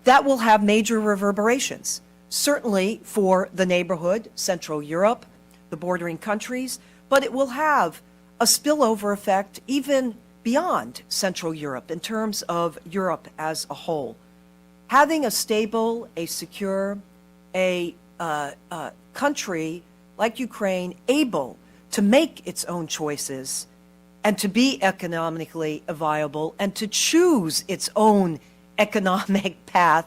Speaker 7: that will have major reverberations, certainly for the neighborhood, Central Europe, the bordering countries, but it will have a spillover effect even beyond Central Europe in terms of Europe as a whole. Having a stable, a secure, a country like Ukraine able to make its own choices and to be economically viable and to choose its own economic path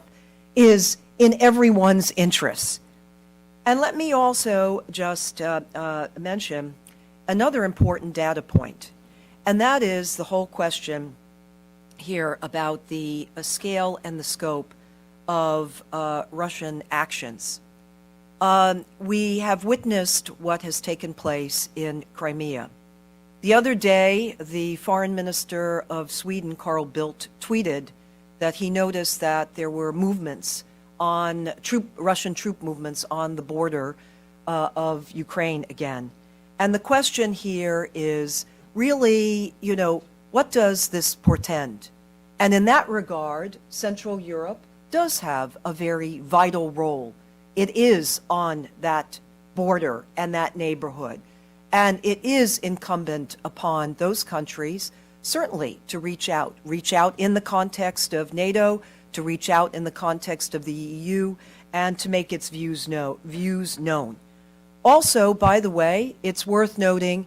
Speaker 7: is in everyone's interests. And let me also just mention another important data point, and that is the whole question here about the scale and the scope of Russian actions. We have witnessed what has taken place in Crimea. The other day, the foreign minister of Sweden, Carl Bildt, tweeted that he noticed that there were movements on Russian troop movements on the border of Ukraine again. And the question here is really, what does this portend? And in that regard, Central Europe does have a very vital role. It is on that border and that neighborhood. And it is incumbent upon those countries, certainly, to reach out in the context of NATO, to reach out in the context of the EU, and to make its views known. Also, by the way, it's worth noting,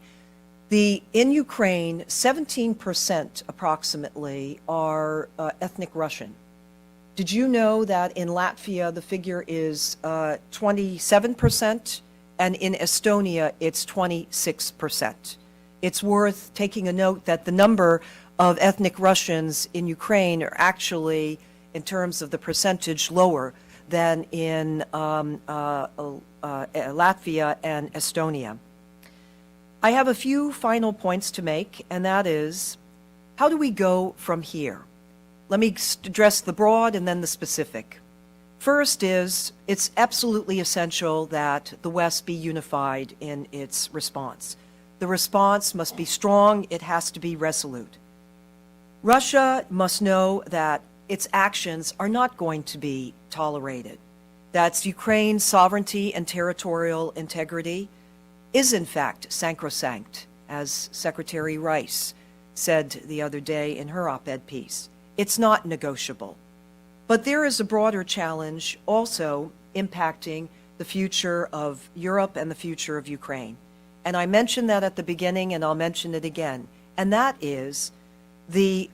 Speaker 7: in Ukraine, 17% approximately are ethnic Russian. Did you know that in Latvia the figure is 27%, and in Estonia it's 26%? It's worth taking a note that the number of ethnic Russians in Ukraine are actually, in terms of the percentage, lower than in Latvia and Estonia. I have a few final points to make, and that is, how do we go from here? Let me address the broad and then the specific. First is, it's absolutely essential that the West be unified in its response. The response must be strong, it has to be resolute. Russia must know that its actions are not going to be tolerated. That Ukraine's sovereignty and territorial integrity is in fact sacrosanct, as Secretary Rice said the other day in her op-ed piece. It's not negotiable. But there is a broader challenge also impacting the future of Europe and the future of Ukraine. And I mentioned that at the beginning, and I'll mention it again. And that is the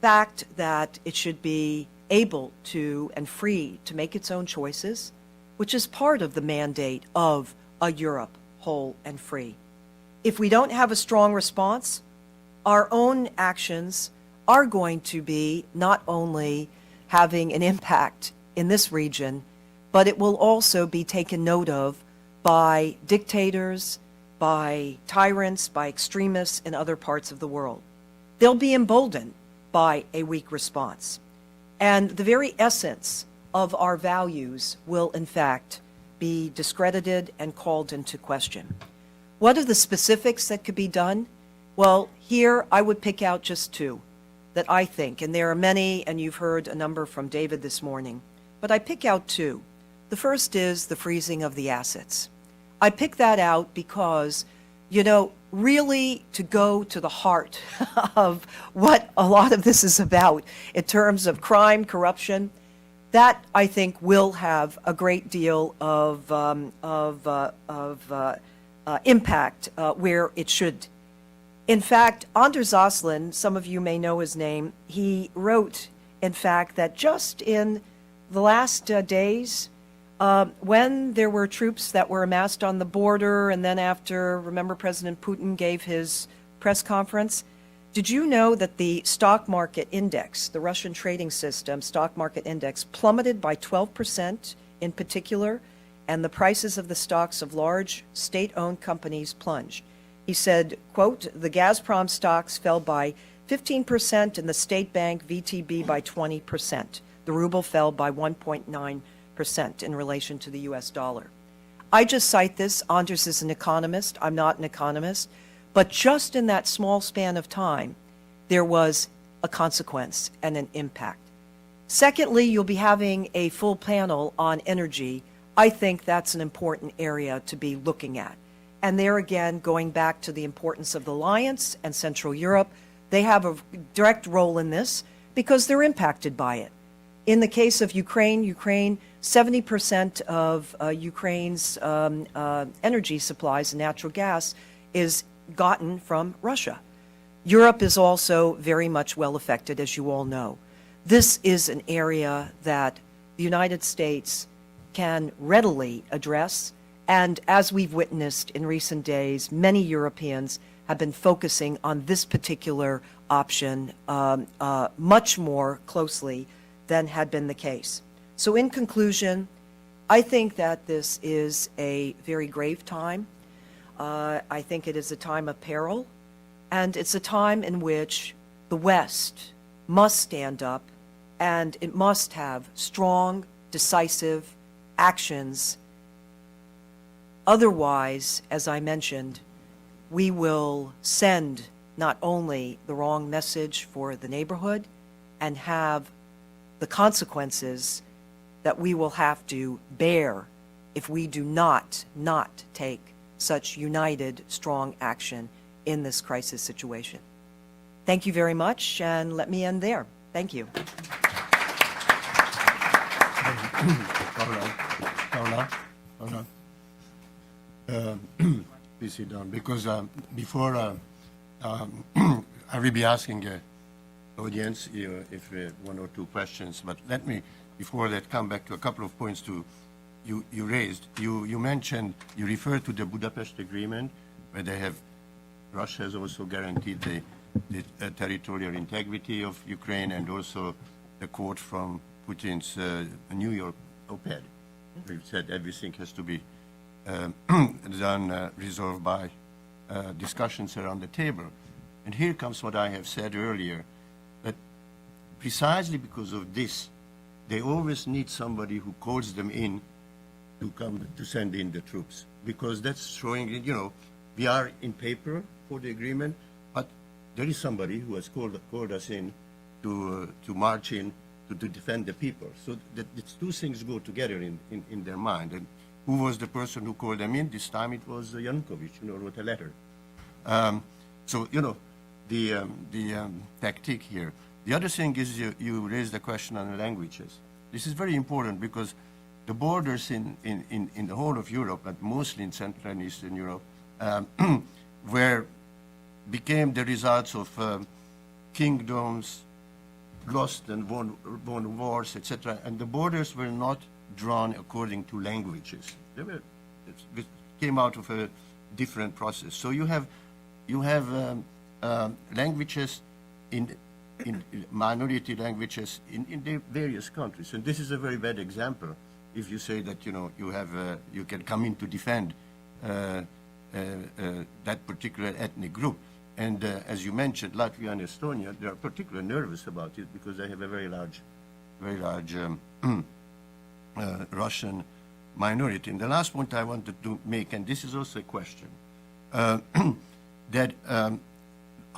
Speaker 7: fact that it should be able to and free to make its own choices, which is part of the mandate of a Europe whole and free. If we don't have a strong response, our own actions are going to be not only having an impact in this region, but it will also be taken note of by dictators, by tyrants, by extremists in other parts of the world. They'll be emboldened by a weak response. And the very essence of our values will, in fact, be discredited and called into question. What are the specifics that could be done? Well, here I would pick out just two that I think, and there are many, and you've heard a number from David this morning, but I pick out two. The first is the freezing of the assets. I pick that out because, really to go to the heart of what a lot of this is about in terms of crime, corruption, that I think will have a great deal of impact where it should. In fact, Anders Oslund, some of you may know his name, he wrote, in fact, that just in the last days, when there were troops that were amassed on the border, and then after, remember, President Putin gave his press conference, Did you know that the stock market index, the Russian trading system stock market index, plummeted by 12% in particular, and the prices of the stocks of large state-owned companies plunged? He said, quote, the Gazprom stocks fell by 15% and the state bank VTB by 20%. The ruble fell by 1.9% in relation to the US dollar. I just cite this. Anders is an economist. I'm not an economist. But just in that small span of time, there was a consequence and an impact. Secondly, you'll be having a full panel on energy. I think that's an important area to be looking at. And there again, going back to the importance of the alliance and Central Europe, they have a direct role in this because they're impacted by it. In the case of Ukraine, 70% of Ukraine's energy supplies and natural gas is gotten from Russia. Europe is also very much well affected, as you all know. This is an area that the United States can readily address, and as we've witnessed in recent days, many Europeans have been focusing on this particular option much more closely than had been the case. So in conclusion, I think that this is a very grave time. I think it is a time of peril, and it's a time in which the West must stand up, and it must have strong, decisive actions. Otherwise, as I mentioned, we will send not only the wrong message for the neighborhood and have the consequences that we will have to bear if we do not take such united, strong action in this crisis situation. Thank you very much, and let me end there. Thank you.
Speaker 6: Hold on. Please sit down, because before I will be asking the audience if one or two questions, but let me, before that, come back to a couple of points you raised. You mentioned, you referred to the Budapest Agreement, where they have, Russia has also guaranteed the territorial integrity of Ukraine, and also the quote from Putin's New York op-ed, where he said everything has to be resolved by discussions around the table. And here comes what I have said earlier, that precisely because of this, they always need somebody who calls them in to come to send in the troops, because that's showing, we are in paper for the agreement, but there is somebody who has called us in to march in to defend the people. So that these two things go together in their mind. And who was the person who called them in? This time it was Yanukovych, wrote a letter. So, the tactic here. The other thing is you raised the question on the languages. This is very important because the borders in the whole of Europe, but mostly in Central and Eastern Europe, became the results of kingdoms lost and won wars, etc. And the borders were not drawn according to languages. It came out of a different process. So you have languages in minority languages in the various countries, and this is a very bad example. If you say that you can come in to defend that particular ethnic group, and as you mentioned, Latvia and Estonia, they are particularly nervous about it because they have a very large Russian minority. And the last point I wanted to make, and this is also a question, that how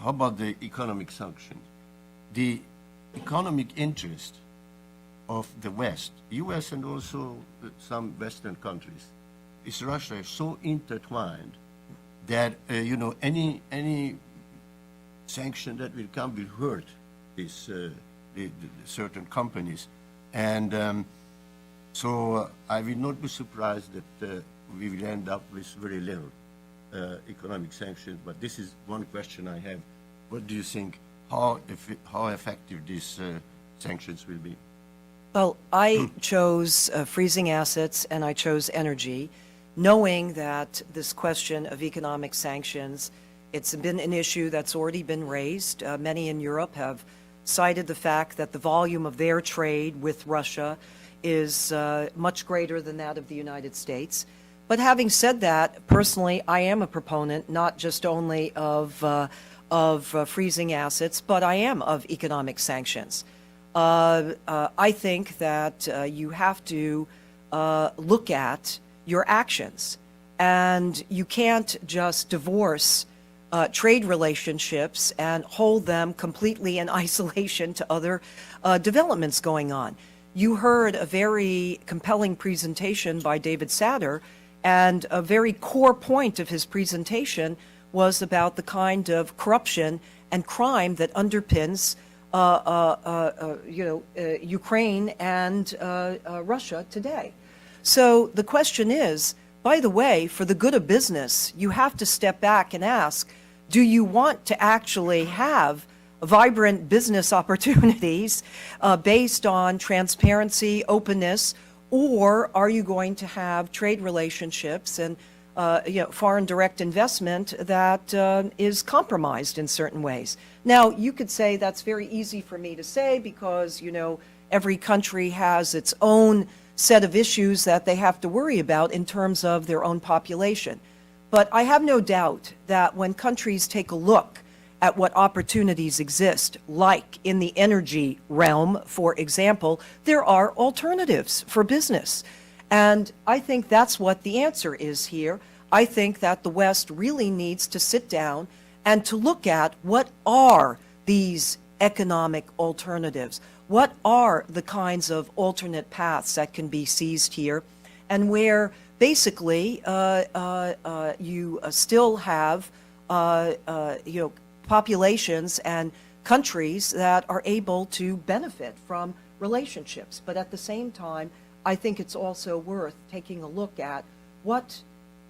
Speaker 6: about the economic sanctions? The economic interest of the West, U.S. and also some Western countries, is Russia so intertwined that any sanction that will come will hurt these the certain companies, and so I will not be surprised that we will end up with very little economic sanctions. But this is one question I have: what do you think? How effective these sanctions will be?
Speaker 7: Well, I chose freezing assets and I chose energy, knowing that this question of economic sanctions It's been an issue that's already been raised. Many in Europe have cited the fact that the volume of their trade with Russia is much greater than that of the United States. But having said that, personally, I am a proponent not just only of freezing assets, but I am of economic sanctions. I think that you have to look at your actions, and you can't just divorce trade relationships and hold them completely in isolation to other developments going on. You heard a very compelling presentation by David Satter, and a very core point of his presentation was about the kind of corruption and crime that underpins Ukraine and Russia today. So the question is, by the way, for the good of business, you have to step back and ask, do you want to actually have vibrant business opportunities based on transparency, openness, or are you going to have trade relationships and foreign direct investment that is compromised in certain ways? Now, you could say that's very easy for me to say because, every country has its own set of issues that they have to worry about in terms of their own population. But I have no doubt that when countries take a look at what opportunities exist, like in the energy realm, for example, there are alternatives for business. And I think that's what the answer is here. I think that the West really needs to sit down and to look at what are these economic alternatives, what are the kinds of alternate paths that can be seized here, and where basically you still have populations and countries that are able to benefit from relationships. But at the same time, I think it's also worth taking a look at what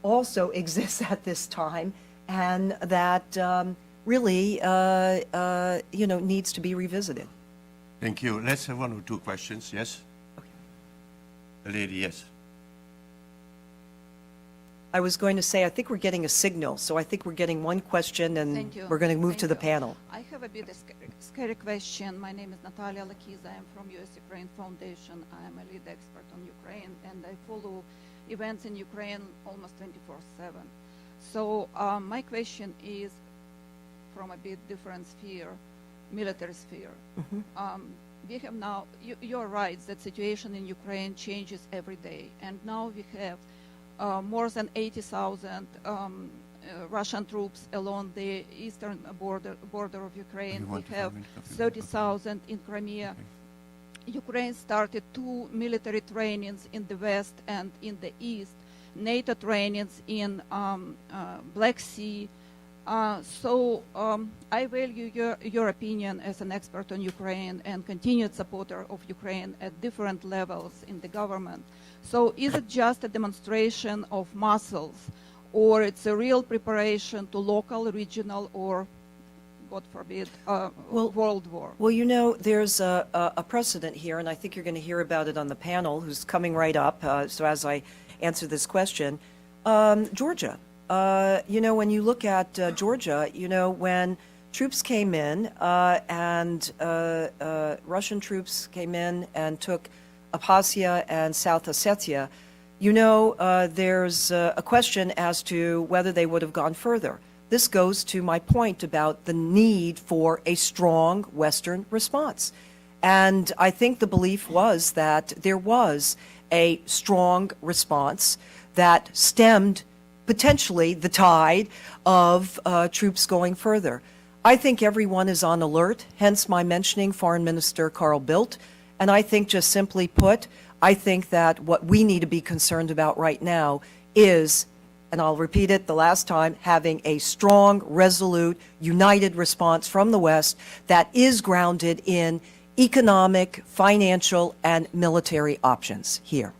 Speaker 7: also exists at this time and that really needs to be revisited.
Speaker 6: Thank you. Let's have one or two questions. Yes?
Speaker 7: Okay.
Speaker 6: The lady, yes.
Speaker 7: I was going to say, I think we're getting a signal, so I think we're getting one question, and
Speaker 8: Thank you.
Speaker 7: we're going to move
Speaker 8: Thank
Speaker 7: to the
Speaker 8: you.
Speaker 7: panel.
Speaker 8: I have a bit scary question. My name is Natalia Lakiza. I'm from U.S.-Ukraine Foundation. I am a lead expert on Ukraine, and I follow events in Ukraine almost 24/7. So my question is from a bit different sphere, military sphere. We have now, you're right, that situation in Ukraine changes every day, and now we have more than 80,000 Russian troops along the eastern border of Ukraine. We have 30,000 in Crimea. Ukraine started 2 military trainings in the west and in the east, NATO trainings in Black Sea. So I value your opinion as an expert on Ukraine and continued supporter of Ukraine at different levels in the government. So is it just a demonstration of muscles, or it's a real preparation to local, regional, or, God forbid, world war?
Speaker 7: Well, there's a precedent here, and I think you're going to hear about it on the panel, who's coming right up. So as I answer this question, Georgia. When you look at Georgia, when troops came in and Russian troops came in and took Abkhazia and South Ossetia, there's a question as to whether they would have gone further. This goes to my point about the need for a strong Western response. And I think the belief was that there was a strong response that stemmed potentially the tide of troops going further. I think everyone is on alert, hence my mentioning Foreign Minister Carl Bildt. And I think, just simply put, I think that what we need to be concerned about right now is, and I'll repeat it the last time, having a strong, resolute, united response from the West that is grounded in economic, financial, and military options here.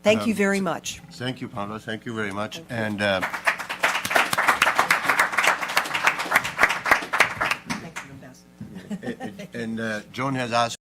Speaker 7: Thank you very much.
Speaker 6: Thank you, Paula. Thank you very much. And
Speaker 7: Thank you, Ambassador.
Speaker 6: John has asked